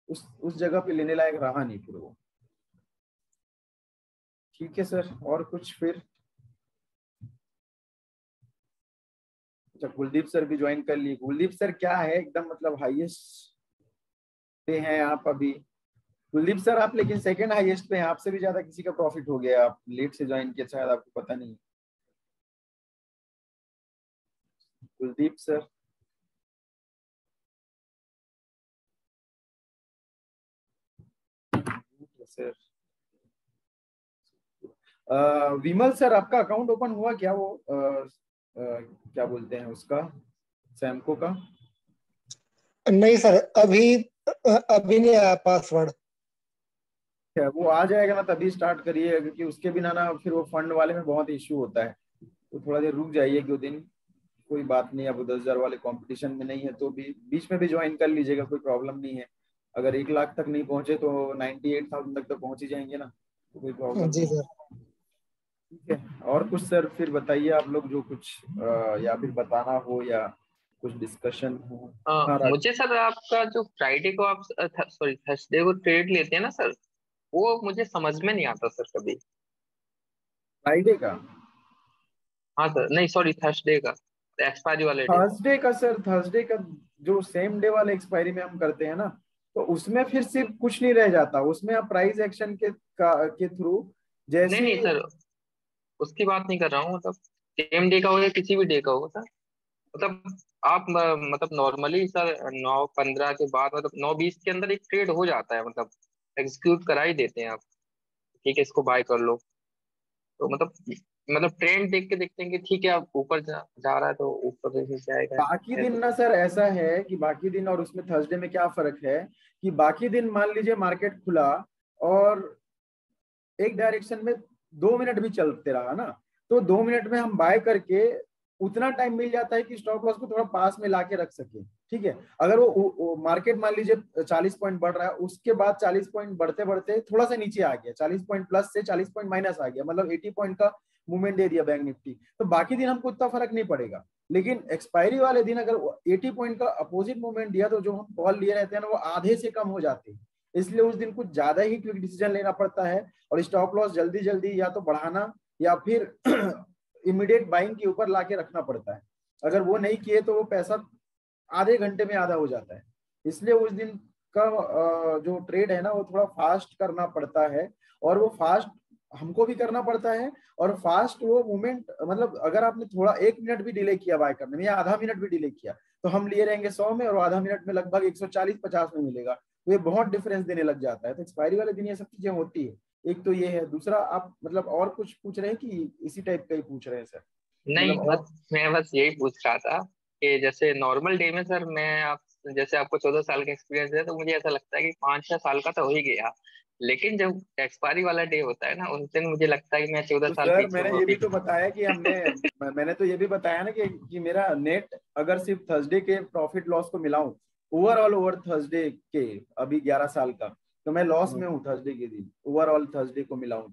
उस जगह पे लेने लायक रहा नहीं फिर वो। ठीक है सर, और कुछ फिर? अच्छा, कुलदीप सर भी ज्वाइन कर लिए। कुलदीप सर क्या है एकदम मतलब हाईएस्ट पे हैं आप अभी। कुलदीप सर आप लेकिन सेकंड हाईएस्ट पे हैं, आपसे भी ज्यादा किसी का प्रॉफिट हो गया, आप लेट से ज्वाइन किया शायद, आपको पता नहीं। कुलदीप सर सर विमल सर आपका अकाउंट ओपन हुआ क्या, वो क्या बोलते हैं उसका, सैमको का? नहीं सर, अभी नहीं आया पासवर्ड। क्या वो आ जाएगा ना तभी स्टार्ट करिए, क्योंकि उसके बिना ना फिर वो फंड वाले में बहुत इश्यू होता है, तो थोड़ा देर रुक जाइए दो दिन, कोई बात नहीं। अब 10,000 वाले कंपटीशन में नहीं है तो भी बीच में भी ज्वाइन कर लीजिएगा, कोई प्रॉब्लम नहीं है। अगर 1 लाख तक नहीं पहुंचे तो 98,000 तक तो पहुंच ही जाएंगे ना, तो कोई प्रॉब्लम जी नहीं। सर। ठीक है, और कुछ सर फिर बताइए आप लोग, जो कुछ या फिर बताना हो या कुछ डिस्कशन हो। हाँ मुझे सर आपका जो फ्राइडे को आप सॉरी थर्सडे को ट्रेड लेते हैं ना सर, वो मुझे समझ में नहीं आता सर कभी। फ्राइडे का? हाँ सर, नहीं सॉरी थर्सडे का, एक्सपायरी वाले डे। थर्सडे का सर, थर्सडे का जो सेम डे वाले एक्सपायरी में हम करते हैं ना, तो उसमें फिर सिर्फ कुछ नहीं रह जाता, उसमें आप प्राइस एक्शन के थ्रू नहीं जैसे। नहीं सर, उसकी बात नहीं कर रहा हूँ, मतलब सेम डे का हो या किसी भी डे का हो सर, मतलब आप मतलब नॉर्मली सर 9:15 के बाद, मतलब 9:20 के अंदर एक ट्रेड हो जाता है, मतलब एग्जीक्यूट करा ही देते हैं आप, ठीक है इसको बाय कर लो। तो मतलब ट्रेंड देख के देखते हैं कि ठीक है अब ऊपर जा रहा है तो ऊपर से जाएगा बाकी दिन ऐसे। ना सर ऐसा है कि बाकी दिन और उसमें थर्सडे में क्या फर्क है कि बाकी दिन मान लीजिए मार्केट खुला और एक डायरेक्शन में 2 मिनट भी चलते रहा ना, तो 2 मिनट में हम बाय करके उतना टाइम मिल जाता है कि स्टॉप लॉस को थोड़ा पास में लाके रख सके। ठीक है, अगर वो मार्केट मान लीजिए 40 पॉइंट बढ़ रहा है, उसके बाद 40 पॉइंट बढ़ते बढ़ते थोड़ा सा नीचे आ गया, 40 पॉइंट प्लस से 40 पॉइंट माइनस आ गया, मतलब 80 पॉइंट का मूवमेंट दे दिया बैंक निफ्टी, तो बाकी दिन हमको उतना फर्क नहीं पड़ेगा। लेकिन एक्सपायरी वाले दिन अगर 80 पॉइंट का अपोजिट मूवमेंट दिया तो जो हम कॉल लिए रहते हैं ना वो आधे से कम हो जाते हैं, इसलिए उस दिन कुछ ज्यादा ही क्विक डिसीजन लेना पड़ता है, और स्टॉप लॉस जल्दी जल्दी या तो बढ़ाना या फिर इमीडिएट बाइंग के ऊपर लाके रखना पड़ता है। अगर वो नहीं किए तो वो पैसा आधे घंटे में आधा हो जाता है, इसलिए उस दिन का जो ट्रेड है ना वो थोड़ा फास्ट करना पड़ता है। और वो फास्ट हमको भी करना पड़ता है, और फास्ट वो मूवमेंट, मतलब अगर आपने थोड़ा 1 मिनट भी डिले किया बाय करने में या आधा मिनट भी डिले किया, तो हम लिए रहेंगे 100 में और आधा मिनट में लगभग 140-50 में मिलेगा। तो ये बहुत डिफरेंस देने लग जाता है। तो एक्सपायरी वाले दिन ये सब चीजें होती है। एक तो ये है, दूसरा आप मतलब और कुछ पूछ रहे हैं कि इसी टाइप का ही पूछ रहे हैं सर? नहीं, मतलब और बस मैं बस यही पूछ रहा था कि जैसे नॉर्मल डे में सर, मैं आप जैसे आपको 14 साल का एक्सपीरियंस है, तो मुझे ऐसा लगता है कि 5-6 साल का तो हो ही गया। लेकिन जब एक्सपायरी वाला डे होता है ना, उस दिन मुझे लगता है कि मैं 14 तो साल सर पीछे मैंने हूँ ये भी अभी। तो बताया कि मैंने तो ये भी बताया ना कि मेरा नेट अगर सिर्फ थर्सडे के प्रॉफिट लॉस को मिलाऊं, ओवरऑल ओवर थर्सडे के अभी 11 साल का, तो मैं लॉस में हूँ थर्सडे के दिन, ओवरऑल थर्सडे को मिलाऊं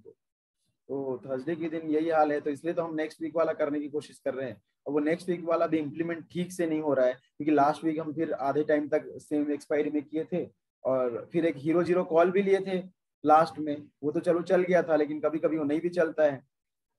तो थर्सडे के दिन यही हाल है। तो इसलिए तो हम नेक्स्ट वीक वाला करने की कोशिश कर रहे हैं, और वो नेक्स्ट वीक वाला भी इम्प्लीमेंट ठीक से नहीं हो रहा है, क्योंकि लास्ट वीक हम फिर आधे टाइम तक सेम एक्सपायरी में किए थे, और फिर एक हीरो जीरो कॉल भी लिए थे लास्ट में, वो तो चलो चल गया था, लेकिन कभी कभी वो नहीं भी चलता है।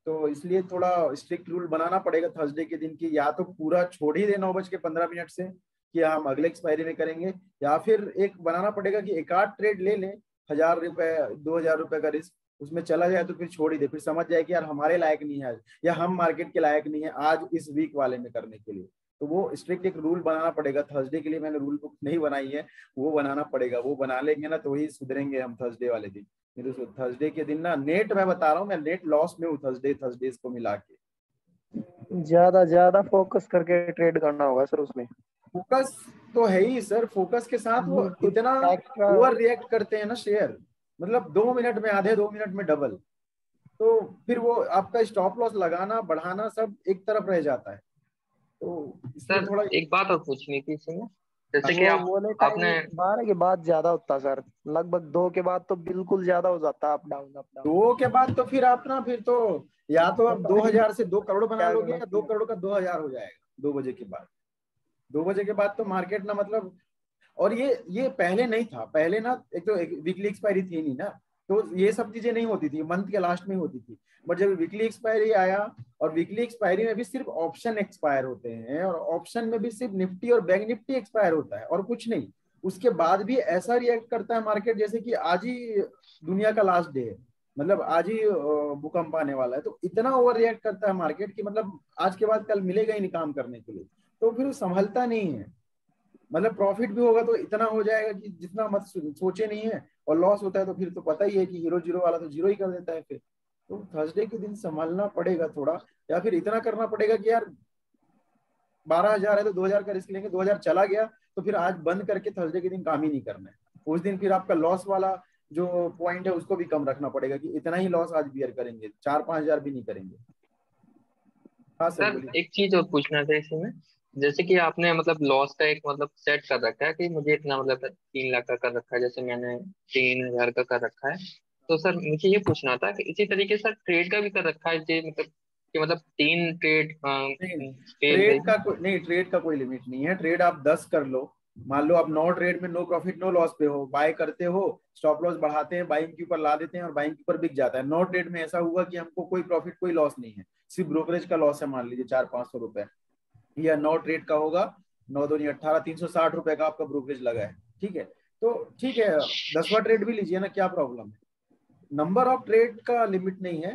तो इसलिए थोड़ा स्ट्रिक्ट रूल बनाना पड़ेगा थर्सडे के दिन की, या तो पूरा छोड़ ही दे 9:15 से कि हम अगले एक्सपायरी में करेंगे, या फिर एक बनाना पड़ेगा कि एक आध ट्रेड ले लें, 1,000 रुपए 2,000 रुपए का रिस्क उसमें चला जाए, तो फिर छोड़ ही दे, फिर समझ जाए कि यार हमारे लायक नहीं है आज, या हम मार्केट के लायक नहीं है आज इस वीक वाले में करने के लिए। तो वो स्ट्रिक्ट एक रूल बनाना पड़ेगा थर्सडे के लिए। मैंने रूल बुक नहीं बनाई है, वो बनाना पड़ेगा। वो बना लेंगे ना तो ही सुधरेंगे हम थर्सडे वाले दिन। मेरे थर्सडे के दिन ना नेट, मैं बता रहा हूँ, मैं नेट लॉस में हूँ थर्सडे को मिला के। ज्यादा ज्यादा फोकस करके ट्रेड करना होगा सर उसमें। फोकस तो है ही सर, फोकस के साथ वो कुछ इतना एक्स्ट्रा। ओवर रिएक्ट करते हैं ना शेयर, मतलब 2 मिनट में आधे, 2 मिनट में डबल, तो फिर वो आपका स्टॉप लॉस लगाना बढ़ाना सब एक तरफ रह जाता है। तो इसलिए सर थोड़ा एक बात और पूछनी थी इसमें, जैसे कि वो आप बोले टाइम आपने 12 के बाद ज्यादा होता सर, लगभग 2 के बाद तो बिल्कुल ज्यादा हो जाता, अप डाउन अप डाउन। 2 के बाद तो फिर आप ना, फिर तो या तो आप 2,000 से 2 करोड़ बना क्या लोगे, या समझती 2 करोड़ का 2,000 हो जाएगा 2 बजे के बाद। 2 बजे के बाद तो मार्केट ना मतलब, और ये पहले नहीं था। पहले ना एक तो वीकली एक्सपायरी थी नहीं ना, तो ये सब चीजें नहीं होती थी, मंथ के लास्ट में ही होती थी। बट जब वीकली एक्सपायरी आया, और वीकली एक्सपायरी में भी सिर्फ ऑप्शन एक्सपायर होते हैं, और ऑप्शन में भी सिर्फ निफ्टी और बैंक निफ्टी एक्सपायर होता है और कुछ नहीं, उसके बाद भी ऐसा रिएक्ट करता है मार्केट जैसे कि आज ही दुनिया का लास्ट डे है, मतलब आज ही भूकंप आने वाला है। तो इतना ओवर रिएक्ट करता है मार्केट कि मतलब आज के बाद कल मिलेगा ही नहीं काम करने के लिए, तो फिर वो संभलता नहीं है। मतलब प्रॉफिट भी होगा तो इतना हो जाएगा कि जितना मत सोचे नहीं है, और लॉस होता है तो फिर तो पता ही है कि हीरो जीरो वाला तो जीरो ही कर देता है फिर। तो थर्सडे के दिन संभालना पड़ेगा थोड़ा, या फिर इतना करना पड़ेगा कि यार 12,000 है तो 2,000 का रिस्क लेंगे, 2,000 चला गया तो फिर आज बंद करके थर्सडे के दिन काम ही नहीं करना है। उस दिन फिर आपका लॉस वाला जो पॉइंट है उसको भी कम रखना पड़ेगा कि इतना ही लॉस आज बियर करेंगे, 4-5,000 भी नहीं करेंगे। हाँ सर सर बोलिए। एक चीज और पूछना था इसमें, जैसे कि आपने मतलब लॉस का एक मतलब सेट कर रखा है कि मुझे इतना मतलब 3 लाख का कर रखा है, जैसे मैंने 3,000 का कर रखा है। तो सर मुझे ये पूछना था कि इसी तरीके से ट्रेड का भी कर रखा है जी, मतलब कि मतलब 3 ट्रेड नहीं, फेल गई। ट्रेड का कोई लिमिट नहीं है। ट्रेड आप 10 कर लो, मान लो आप 9 ट्रेड में नो प्रॉफिट नो लॉस पे हो, बाय करते हो, स्टॉप लॉस बढ़ाते हैं, बाइंग के ऊपर ला देते हैं और बाइंग के ऊपर बिक जाता है। 9 ट्रेड में ऐसा हुआ कि हमको कोई प्रॉफिट कोई लॉस नहीं है, सिर्फ ब्रोकरेज का लॉस है, मान लीजिए 400-500 रुपए, या 9 ट्रेड का होगा, 9 दूनी 18, 360 रुपए का आपका ब्रोकरेज लगा है, ठीक है। तो ठीक है, 10वां ट्रेड भी लीजिए ना, क्या प्रॉब्लम है। नंबर ऑफ ट्रेड का लिमिट नहीं है,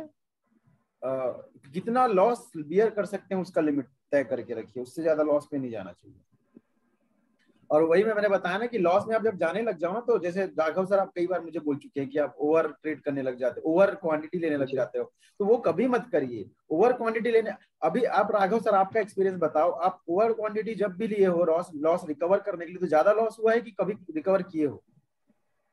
कितना लॉस बियर कर सकते हैं उसका लिमिट तय करके रखिए, उससे ज्यादा लॉस पे नहीं जाना चाहिए। और वही मैंने बताया ना कि लॉस में आप जब जाने लग जाओ ना, तो जैसे राघव सर आप कई बार मुझे बोल चुके हैं कि आप ओवर ट्रेड करने लग जाते हो, ओवर क्वांटिटी लेने लग जी जाते हो, तो वो कभी मत करिए। ओवर क्वांटिटी लेने, अभी आप राघव सर आपका एक्सपीरियंस बताओ, आप ओवर क्वांटिटी जब भी लिए हो लॉस लॉस रिकवर करने के लिए, तो ज्यादा लॉस हुआ है कि कभी रिकवर किए हो?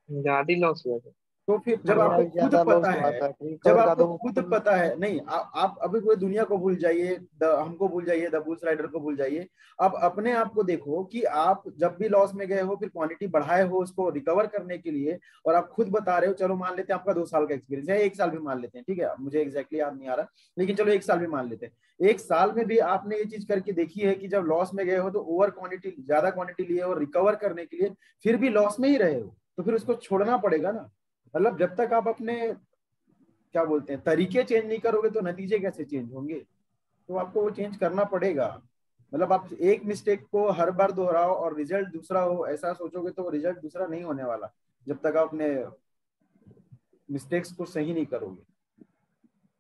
ज्यादा लॉस हुआ था। तो फिर जब मेरा आपको भी खुद ज्यादा लॉस पता हुआ है, था, जब रिकवर का आपको तो खुद फुल। पता है, नहीं आप अभी पूरी दुनिया को भूल जाइए, हमको भूल जाइए, द बुल्स राइडर को भूल जाइए। अब अपने आप को देखो कि आप जब भी लॉस में गए हो, फिर क्वांटिटी बढ़ाए हो उसको रिकवर करने के लिए, और आप खुद बता रहे हो, चलो मान लेते हैं आपका 2 साल का एक्सपीरियंस है, 1 साल भी मान लेते हैं, ठीक है, मुझे एग्जैक्टली याद नहीं आ रहा, लेकिन चलो 1 साल भी मान लेते हैं। 1 साल में भी आपने ये चीज करके देखी है कि जब लॉस में गए हो तो ओवर क्वांटिटी, ज्यादा क्वांटिटी लिए हो रिकवर करने के लिए, फिर भी लॉस में ही रहे हो, तो फिर उसको छोड़ना पड़ेगा ना। मतलब जब तक आप अपने क्या बोलते हैं तरीके चेंज नहीं करोगे तो नतीजे कैसे चेंज होंगे। तो आपको वो चेंज करना पड़ेगा। मतलब आप एक मिस्टेक को हर बार दोहराओ और रिजल्ट दूसरा हो, ऐसा सोचोगे तो रिजल्ट दूसरा नहीं होने वाला, जब तक आप अपने मिस्टेक्स को सही नहीं करोगे।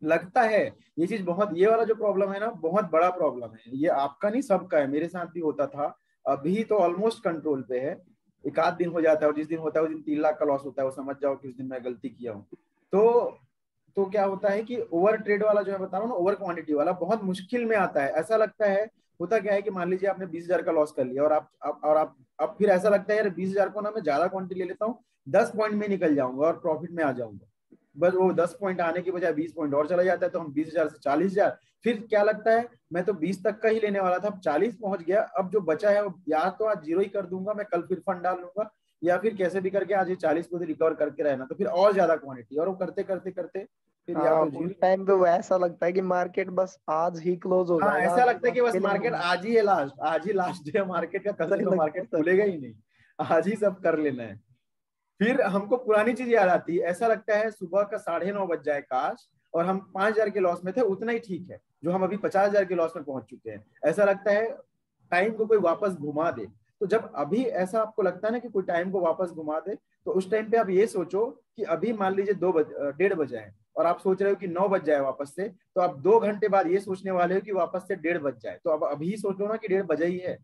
लगता है ये चीज बहुत, ये वाला जो प्रॉब्लम है ना बहुत बड़ा प्रॉब्लम है, ये आपका नहीं सबका है, मेरे साथ भी होता था। अभी तो ऑलमोस्ट कंट्रोल पे है, एक आध दिन हो जाता है और जिस दिन होता है उस दिन 3 लाख का लॉस होता है, वो समझ जाओ कि उस दिन मैं गलती किया हूँ। तो क्या होता है कि ओवर ट्रेड वाला जो मैं बता रहा हूँ ना, ओवर क्वांटिटी वाला बहुत मुश्किल में आता है। ऐसा लगता है, होता क्या है कि मान लीजिए आपने 20,000 का लॉस कर लिया और आप अब फिर ऐसा लगता है यार 20,000 को ना मैं ज्यादा क्वांटिटी ले लेता हूँ, 10 पॉइंट में निकल जाऊंगा और प्रॉफिट में आ जाऊंगा। बस वो 10 पॉइंट आने की बजाय 20 पॉइंट और चला जाता है, तो हम 20,000 से 40,000, फिर क्या लगता है मैं तो 20 तक का ही लेने वाला था, अब 40 पहुंच गया, अब जो बचा है वो या तो आज जीरो ही कर दूंगा मैं, कल फिर फंड डाल लूंगा, या फिर कैसे भी करके आज ये 40 को रिकवर करके रहना, तो फिर और ज्यादा क्वांटिटी, और वो करते करते करते फिर या हाँ, तो उस जीरो। टाइम पे वो ऐसा लगता है कि मार्केट बस आज ही क्लोज हो हाँ, जाएगा, ऐसा आज लगता है कि बस खेलेंगे मार्केट नहीं। आज ही है, लास्ट आज ही लास्ट डे है मार्केट का, कल ऐसा से ही तो लगता है मार्केट सर। खुलेगा ही नहीं, आज ही सब कर लेना है। फिर हमको पुरानी चीज याद आती है, ऐसा लगता है सुबह का 9:30 बज जाए काश, और हम 5,000 के लॉस में थे, उतना ही ठीक है जो हम अभी 50,000 के लॉस में पहुंच चुके हैं। ऐसा लगता है टाइम को कोई वापस घुमा दे। तो जब अभी ऐसा आपको लगता है ना कि कोई टाइम को वापस घुमा दे, तो उस टाइम पे आप ये सोचो कि अभी मान लीजिए 1:30 बजे है और आप सोच रहे हो कि 9 बज जाए वापस से, तो आप 2 घंटे बाद ये सोचने वाले हो कि वापस से 1:30 बज जाए, तो अब अभी सोचो ना कि 1:30 बजे ही है,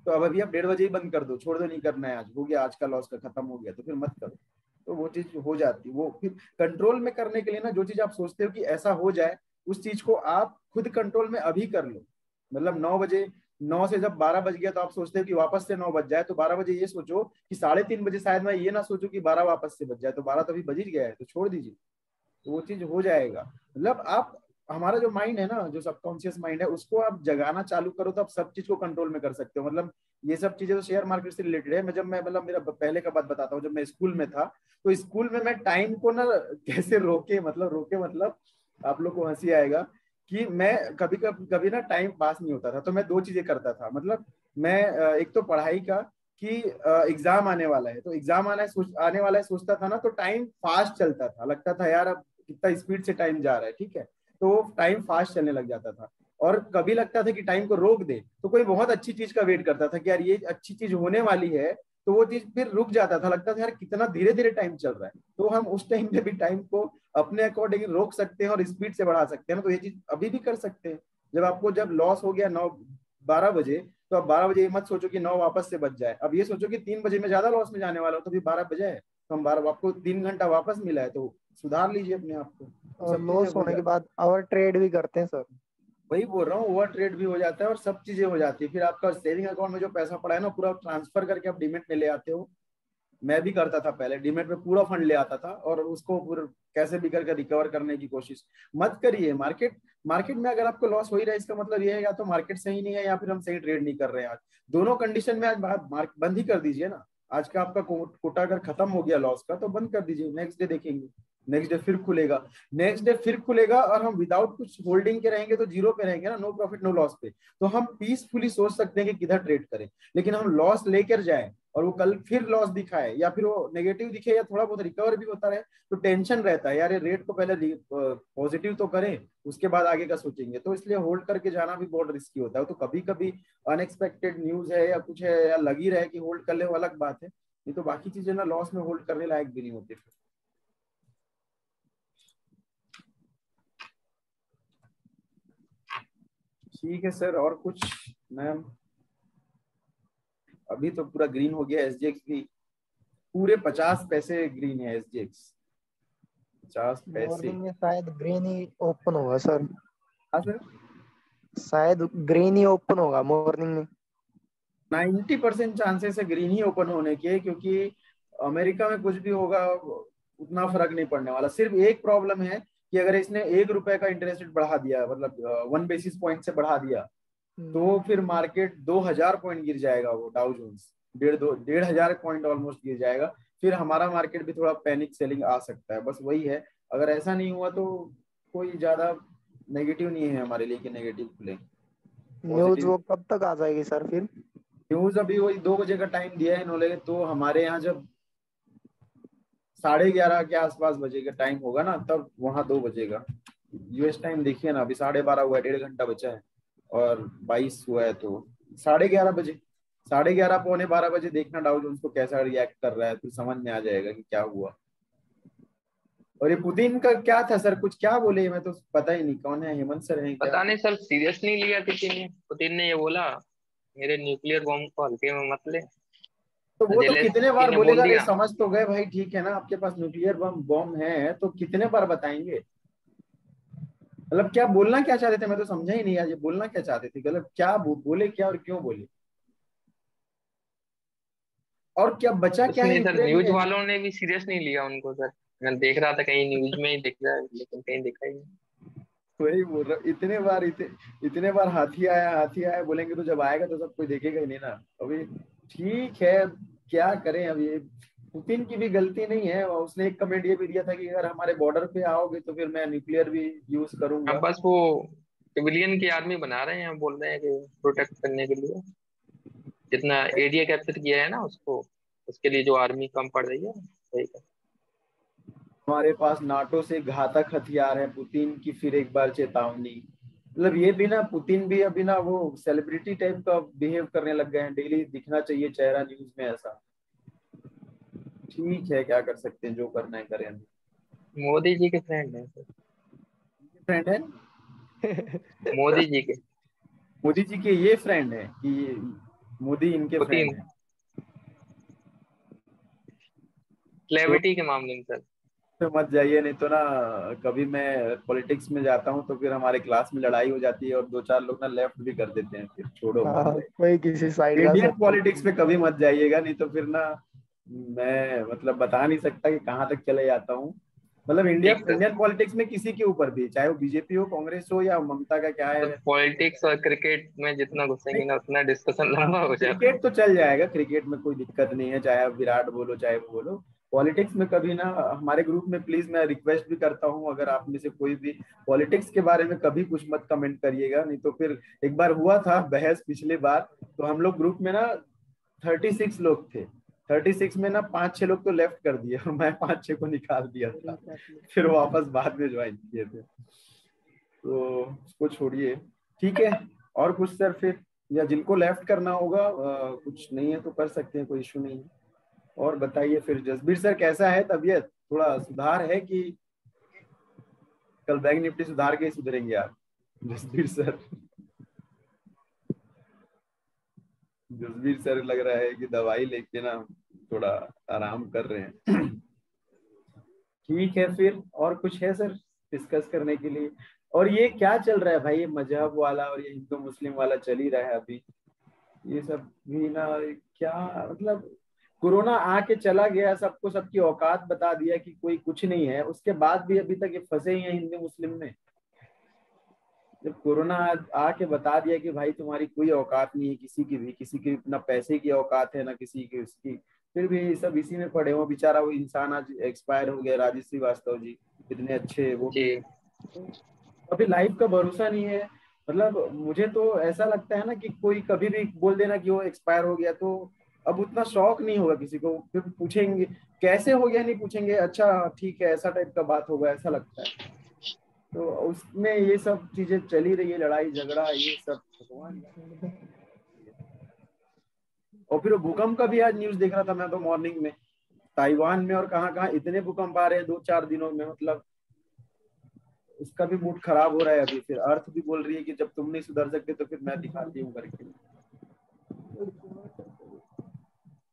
तो अब अभी आप 1:30 बजे ही बंद कर दो, छोड़ दो, नहीं करना है, आज हो गया, आज का लॉस का खत्म हो गया, तो फिर मत करो। तो वो चीज हो जाती है। वो फिर कंट्रोल में करने के लिए ना, जो चीज आप सोचते हो कि ऐसा हो जाए, उस चीज को आप खुद कंट्रोल में अभी कर लो। मतलब 9 बजे, 9 से जब 12 बज गया तो आप सोचते हो कि वापस से 9 बज जाए, तो 12 बजे ये सोचो कि 3:30 बजे शायद मैं ये ना सोचूं कि 12 वापस से बज जाए, तो 12 तो अभी बज ही गया है, तो छोड़ दीजिए, तो वो चीज हो जाएगा। मतलब आप, हमारा जो माइंड है ना, जो सबकॉन्शियस माइंड है, उसको आप जगाना चालू करो तो आप सब चीज को कंट्रोल में कर सकते हो। मतलब ये सब चीजें तो शेयर मार्केट से रिलेटेड है। मैं जब मैं मतलब मेरा पहले का बात बताता हूँ, जब मैं स्कूल में था, तो स्कूल में मैं टाइम को ना कैसे रोके मतलब आप लोग को हंसी आएगा कि मैं कभी कभी कभी ना टाइम पास नहीं होता था, तो मैं दो चीजें करता था। मतलब मैं एक तो पढ़ाई का, कि एग्जाम आने वाला है, तो एग्जाम आने वाला है सोचता था ना, तो टाइम फास्ट चलता था, लगता था यार अब कितना स्पीड से टाइम जा रहा है, ठीक है, तो टाइम फास्ट चलने लग जाता था। और कभी लगता था कि टाइम को रोक दे, तो कोई बहुत अच्छी चीज का वेट करता था कि यार ये अच्छी चीज होने वाली है, तो वो चीज फिर रुक जाता था, लगता था यार कितना धीरे धीरे टाइम चल रहा है। तो हम उस टाइम पे भी टाइम को अपने अकॉर्डिंग रोक सकते हैं और स्पीड से बढ़ा सकते हैं ना, तो ये चीज अभी भी कर सकते हैं। जब लॉस हो गया 9-12 बजे, तो अब 12 बजे ये मत सोचो कि 9 वापस से बच जाए, अब ये सोचो कि 3 बजे में ज्यादा लॉस में जाने वाला हूँ, तो भी 12 बजे है, तो हम 12, आपको 3 घंटा वापस मिला है, तो सुधार लीजिए अपने आप को, तो और सब चीजें लॉस हो होने के जाती। बाद और ट्रेड भी करते हैं सर। वही बोल रहा हूँ, ओवर ट्रेड भी हो जाता है और सब चीजें हो जाती है। फिर आपका सेविंग अकाउंट में जो पैसा पड़ा है ना, पूरा ट्रांसफर करके आप डीमेट में ले आते हो। मैं भी करता था पहले, डीमेट में पूरा फंड ले आता था और उसको पूरा कैसे भी करके रिकवर करने की कोशिश मत करिए। मार्केट मार्केट में अगर आपको लॉस हो ही रहा है, इसका मतलब ये है या तो मार्केट सही नहीं है या फिर हम सही ट्रेड नहीं कर रहे हैं। आज दोनों कंडीशन में आज बंद ही कर दीजिए ना। आज का आपका कोटा अगर खत्म हो गया लॉस का, तो बंद कर दीजिए, नेक्स्ट डे देखेंगे, नेक्स्ट डे फिर खुलेगा, नेक्स्ट डे फिर खुलेगा, और हम विदाउट कुछ होल्डिंग के रहेंगे तो जीरो पे रहेंगे ना, नो प्रॉफिट नो लॉस पे, तो हम पीसफुली सोच सकते हैं कि किधर ट्रेड करें। लेकिन हम लॉस लेकर जाए और वो कल फिर लॉस दिखाए या फिर वो नेगेटिव दिखे या थोड़ा बहुत रिकवर भी होता रहे, तो टेंशन रहता है यार, ये रेट को पहले पॉजिटिव तो करें, उसके बाद आगे का सोचेंगे। तो इसलिए होल्ड करके जाना भी बहुत रिस्की होता है। तो कभी कभी अनएक्सपेक्टेड न्यूज है या कुछ है या लगी रहे कि होल्ड कर ले, वो अलग बात है, नहीं तो बाकी चीजें ना लॉस में होल्ड करने लायक भी नहीं होती फिर। ठीक है सर, और कुछ मैम? अभी तो पूरा ग्रीन हो गया एसजीएक्स भी, पूरे 50 पैसे ग्रीन है एसजीएक्स, 50 पैसे। मॉर्निंग में शायद ग्रीन ही ओपन होगा सर। हाँ सर, शायद ग्रीन ही ओपन होगा मॉर्निंग में। 90% चांसेस है ग्रीन ही ओपन होने के, क्योंकि अमेरिका में कुछ भी होगा उतना फर्क नहीं पड़ने वाला। सिर्फ एक प्रॉब्लम है कि अगर इसने ₹1 का इंटरेस्ट रेट बढ़ा दिया, मतलब 1 बेसिस पॉइंट से बढ़ा दिया, तो फिर मार्केट 2,000 पॉइंट गिर जाएगा, वो डाउ जोन्स 1,500 पॉइंट ऑलमोस्ट गिर जाएगा। फिर हमारा मार्केट भी थोड़ा पैनिक सेलिंग आ सकता है, बस वही है। अगर ऐसा नहीं हुआ तो कोई ज्यादा नेगेटिव नहीं है हमारे लिए कि नेगेटिव खुले। न्यूज पॉजिटिव वो कब तक आ जाएगी सर फिर? न्यूज अभी वही 2 बजे का टाइम दिया है इन्होंने, तो हमारे यहाँ जब 11:30 के आसपास बजेगा टाइम होगा ना, तब वहाँ 2 बजेगा। यूएस टाइम देखिए ना, अभी 12:30 हुआ है, 1.5 घंटा बचा है और 22 हुआ है, तो 11:30 बजे, 11:30 12:45 देखना डाउ जोन्स को कैसा रिएक्ट कर रहा है, तो समझ में आ जाएगा कि क्या हुआ। और ये पुतिन का क्या था सर, कुछ क्या बोले, मैं तो पता ही नहीं कौन है, हेमंत सर हैं क्या? पता नहीं सर, सीरियस नहीं लिया किसी ने। पुतिन ने ये बोला, मेरे न्यूक्लियर बॉम्ब को हल्के में मत ले। तो वो तो कितने जेलेंस्की बार ने बोल बोलेगा, रे दिया। समझ तो गए भाई, ठीक है ना, आपके पास न्यूक्लियर बम है तो कितने बार बताएंगे? मतलब क्या बोलना क्या चाहते थे, मैं तो समझा ही नहीं आज, ये बोलना क्या चाहते थे, मतलब क्या बोले क्या और क्यों बोले, और क्या बचा कुछ क्या है नहीं सर, यूक्रेन न्यूज में? वालों ने भी सीरियस नहीं लिया उनको सर। मैं देख रहा था कहीं न्यूज में ही दिख रहा है, लेकिन कहीं दिखा ही नहीं। वही बोल रहा हूँ, इतने बार हाथी आया बोलेंगे, तो जब आएगा तो सब कोई देखेगा ही नहीं ना अभी। ठीक है, क्या करें अब, ये पुतिन की भी गलती नहीं है, और उसने एक कमेंट ये भी दिया था कि अगर हमारे बॉर्डर पे आओगे तो फिर मैं न्यूक्लियर भी यूज अब करूंगा। बस वो सिविलियन की आर्मी बना रहे हैं, बोल रहे हैं कि प्रोटेक्ट करने के लिए। जितना एरिया कैप्चर किया है ना उसको, उसके लिए जो आर्मी कम पड़ रही है, वही कर। हमारे पास नाटो से घातक हथियार है, पुतिन की फिर एक बार चेतावनी। मतलब ये भी ना, पुतिन भी अभी ना वो सेलिब्रिटी टाइप का बिहेव करने लग गए हैं, डेली दिखना चाहिए चेहरा न्यूज में ऐसा। ठीक है, क्या कर सकते हैं, जो करना है करें। मोदी जी के फ्रेंड है सर। फ्रेंड है? मोदी जी के। मोदी जी के ये फ्रेंड है कि मोदी इनके फ्रेंड पुतिन है? तो क्लेविटी के मामले में सर। तो मत जाइए, नहीं तो ना कभी मैं पॉलिटिक्स में जाता हूँ तो फिर हमारे क्लास में लड़ाई हो जाती है और दो चार लोग ना लेफ्ट भी कर देते हैं, फिर छोड़ो मत हाँ, जाइए। कोई किसी साइड का इंडियन सर। पॉलिटिक्स में कभी मत जाइएगा, नहीं तो फिर ना मैं मतलब बता नहीं सकता कि कहाँ तक चले जाता हूँ। मतलब ठीक सर। इंडियन पॉलिटिक्स में किसी के ऊपर भी, चाहे वो बीजेपी हो, कांग्रेस हो, या ममता का क्या तो है। पॉलिटिक्स और क्रिकेट में जितना घुसेंगे ना उतना डिस्कशन लंबा हो जाता है। क्रिकेट तो चल जाएगा, क्रिकेट में कोई दिक्कत नहीं है, चाहे आप विराट बोलो चाहे वो बोलो। पॉलिटिक्स में कभी ना, हमारे ग्रुप में प्लीज मैं रिक्वेस्ट भी करता हूँ, अगर आप में से कोई भी पॉलिटिक्स के बारे में कभी कुछ मत कमेंट करिएगा, नहीं तो फिर एक बार हुआ था बहस पिछले बार, तो हम लोग ग्रुप में ना 36 लोग थे, 36 में ना 5-6 लोग तो लेफ्ट कर दिए और मैं 5-6 को निकाल दिया था, फिर वापस बाद में ज्वाइन किए थे, तो उसको छोड़िए। ठीक है, और कुछ सर फिर, या जिनको लेफ्ट करना होगा कुछ नहीं है तो कर सकते हैं, कोई इशू नहीं है। और बताइए फिर, जसबीर सर कैसा है तबीयत, थोड़ा सुधार है कि कल बैंक निफ्टी सुधार के ही सुधरेंगे आप, जसबीर सर? जसबीर सर लग रहा है कि दवाई लेके ना थोड़ा आराम कर रहे हैं। ठीक है फिर, और कुछ है सर डिस्कस करने के लिए? और ये क्या चल रहा है भाई, ये मजहब वाला और ये हिंदू मुस्लिम वाला चल ही रहा है अभी, ये सब भी ना, क्या मतलब, कोरोना आके चला गया, सबको सबकी औकात बता दिया कि कोई कुछ नहीं है, उसके बाद भी अभी तक ये फंसे ही हैं हिंदू मुस्लिम में। जब कोरोना आके बता दिया कि भाई तुम्हारी कोई औकात नहीं है किसी की भी, किसी की ना पैसे की औकात है ना किसी की उसकी, फिर भी सब इसी में पड़े हो। बेचारा वो इंसान आज एक्सपायर हो गया, राजेश श्रीवास्तव जी, कितने अच्छे वो जी। भी। अभी लाइफ का भरोसा नहीं है। मतलब मुझे तो ऐसा लगता है ना कि कोई कभी भी बोल देना कि वो एक्सपायर हो गया, तो अब उतना शौक नहीं होगा किसी को, फिर पूछेंगे कैसे हो गया, नहीं पूछेंगे अच्छा ठीक है ऐसा टाइप का बात होगा, ऐसा लगता है। तो उसमें ये सब चीजें चली रही है, लड़ाई झगड़ा ये सब, भगवान जाने। और फिर वो भूकंप का भी आज न्यूज देख रहा था मैं तो मॉर्निंग में, ताइवान में और कहाँ कहाँ इतने भूकंप आ रहे हैं 2-4 दिनों में, मतलब उसका भी मूड खराब हो रहा है अभी। फिर अर्थ भी बोल रही है कि जब तुम नहीं सुधर सकते तो फिर मैं दिखाती हूँ करके।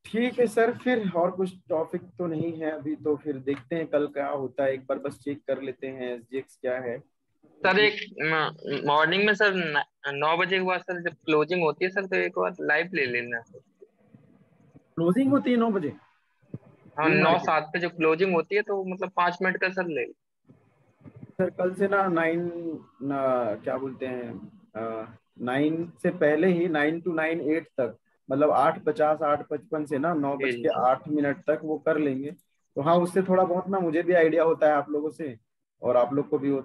ठीक है सर, फिर और कुछ टॉपिक तो नहीं है अभी, तो फिर देखते हैं कल क्या होता है, एक बार बस चेक कर लेते हैं एसजीएक्स क्या है। सर एक मॉर्निंग में सर 9 बजे के बाद सर जब क्लोजिंग होती है सर, तो एक बार लाइव ले लेना। क्लोजिंग होती है 9 बजे हाँ, प्री नौ मार्केट? सात पे जो क्लोजिंग होती है, तो मतलब 5 मिनट का सर ले। सर कल से ना 9 ना क्या बोलते हैं 9 से पहले ही 9 to 8 तक, मतलब 8:50 8:55 से ना 9:08 तक वो कर लेंगे। तो हाँ, उससे थोड़ा बहुत ना मुझे भी आइडिया होता है आप लोगों से, और आप लोग को भी होता है।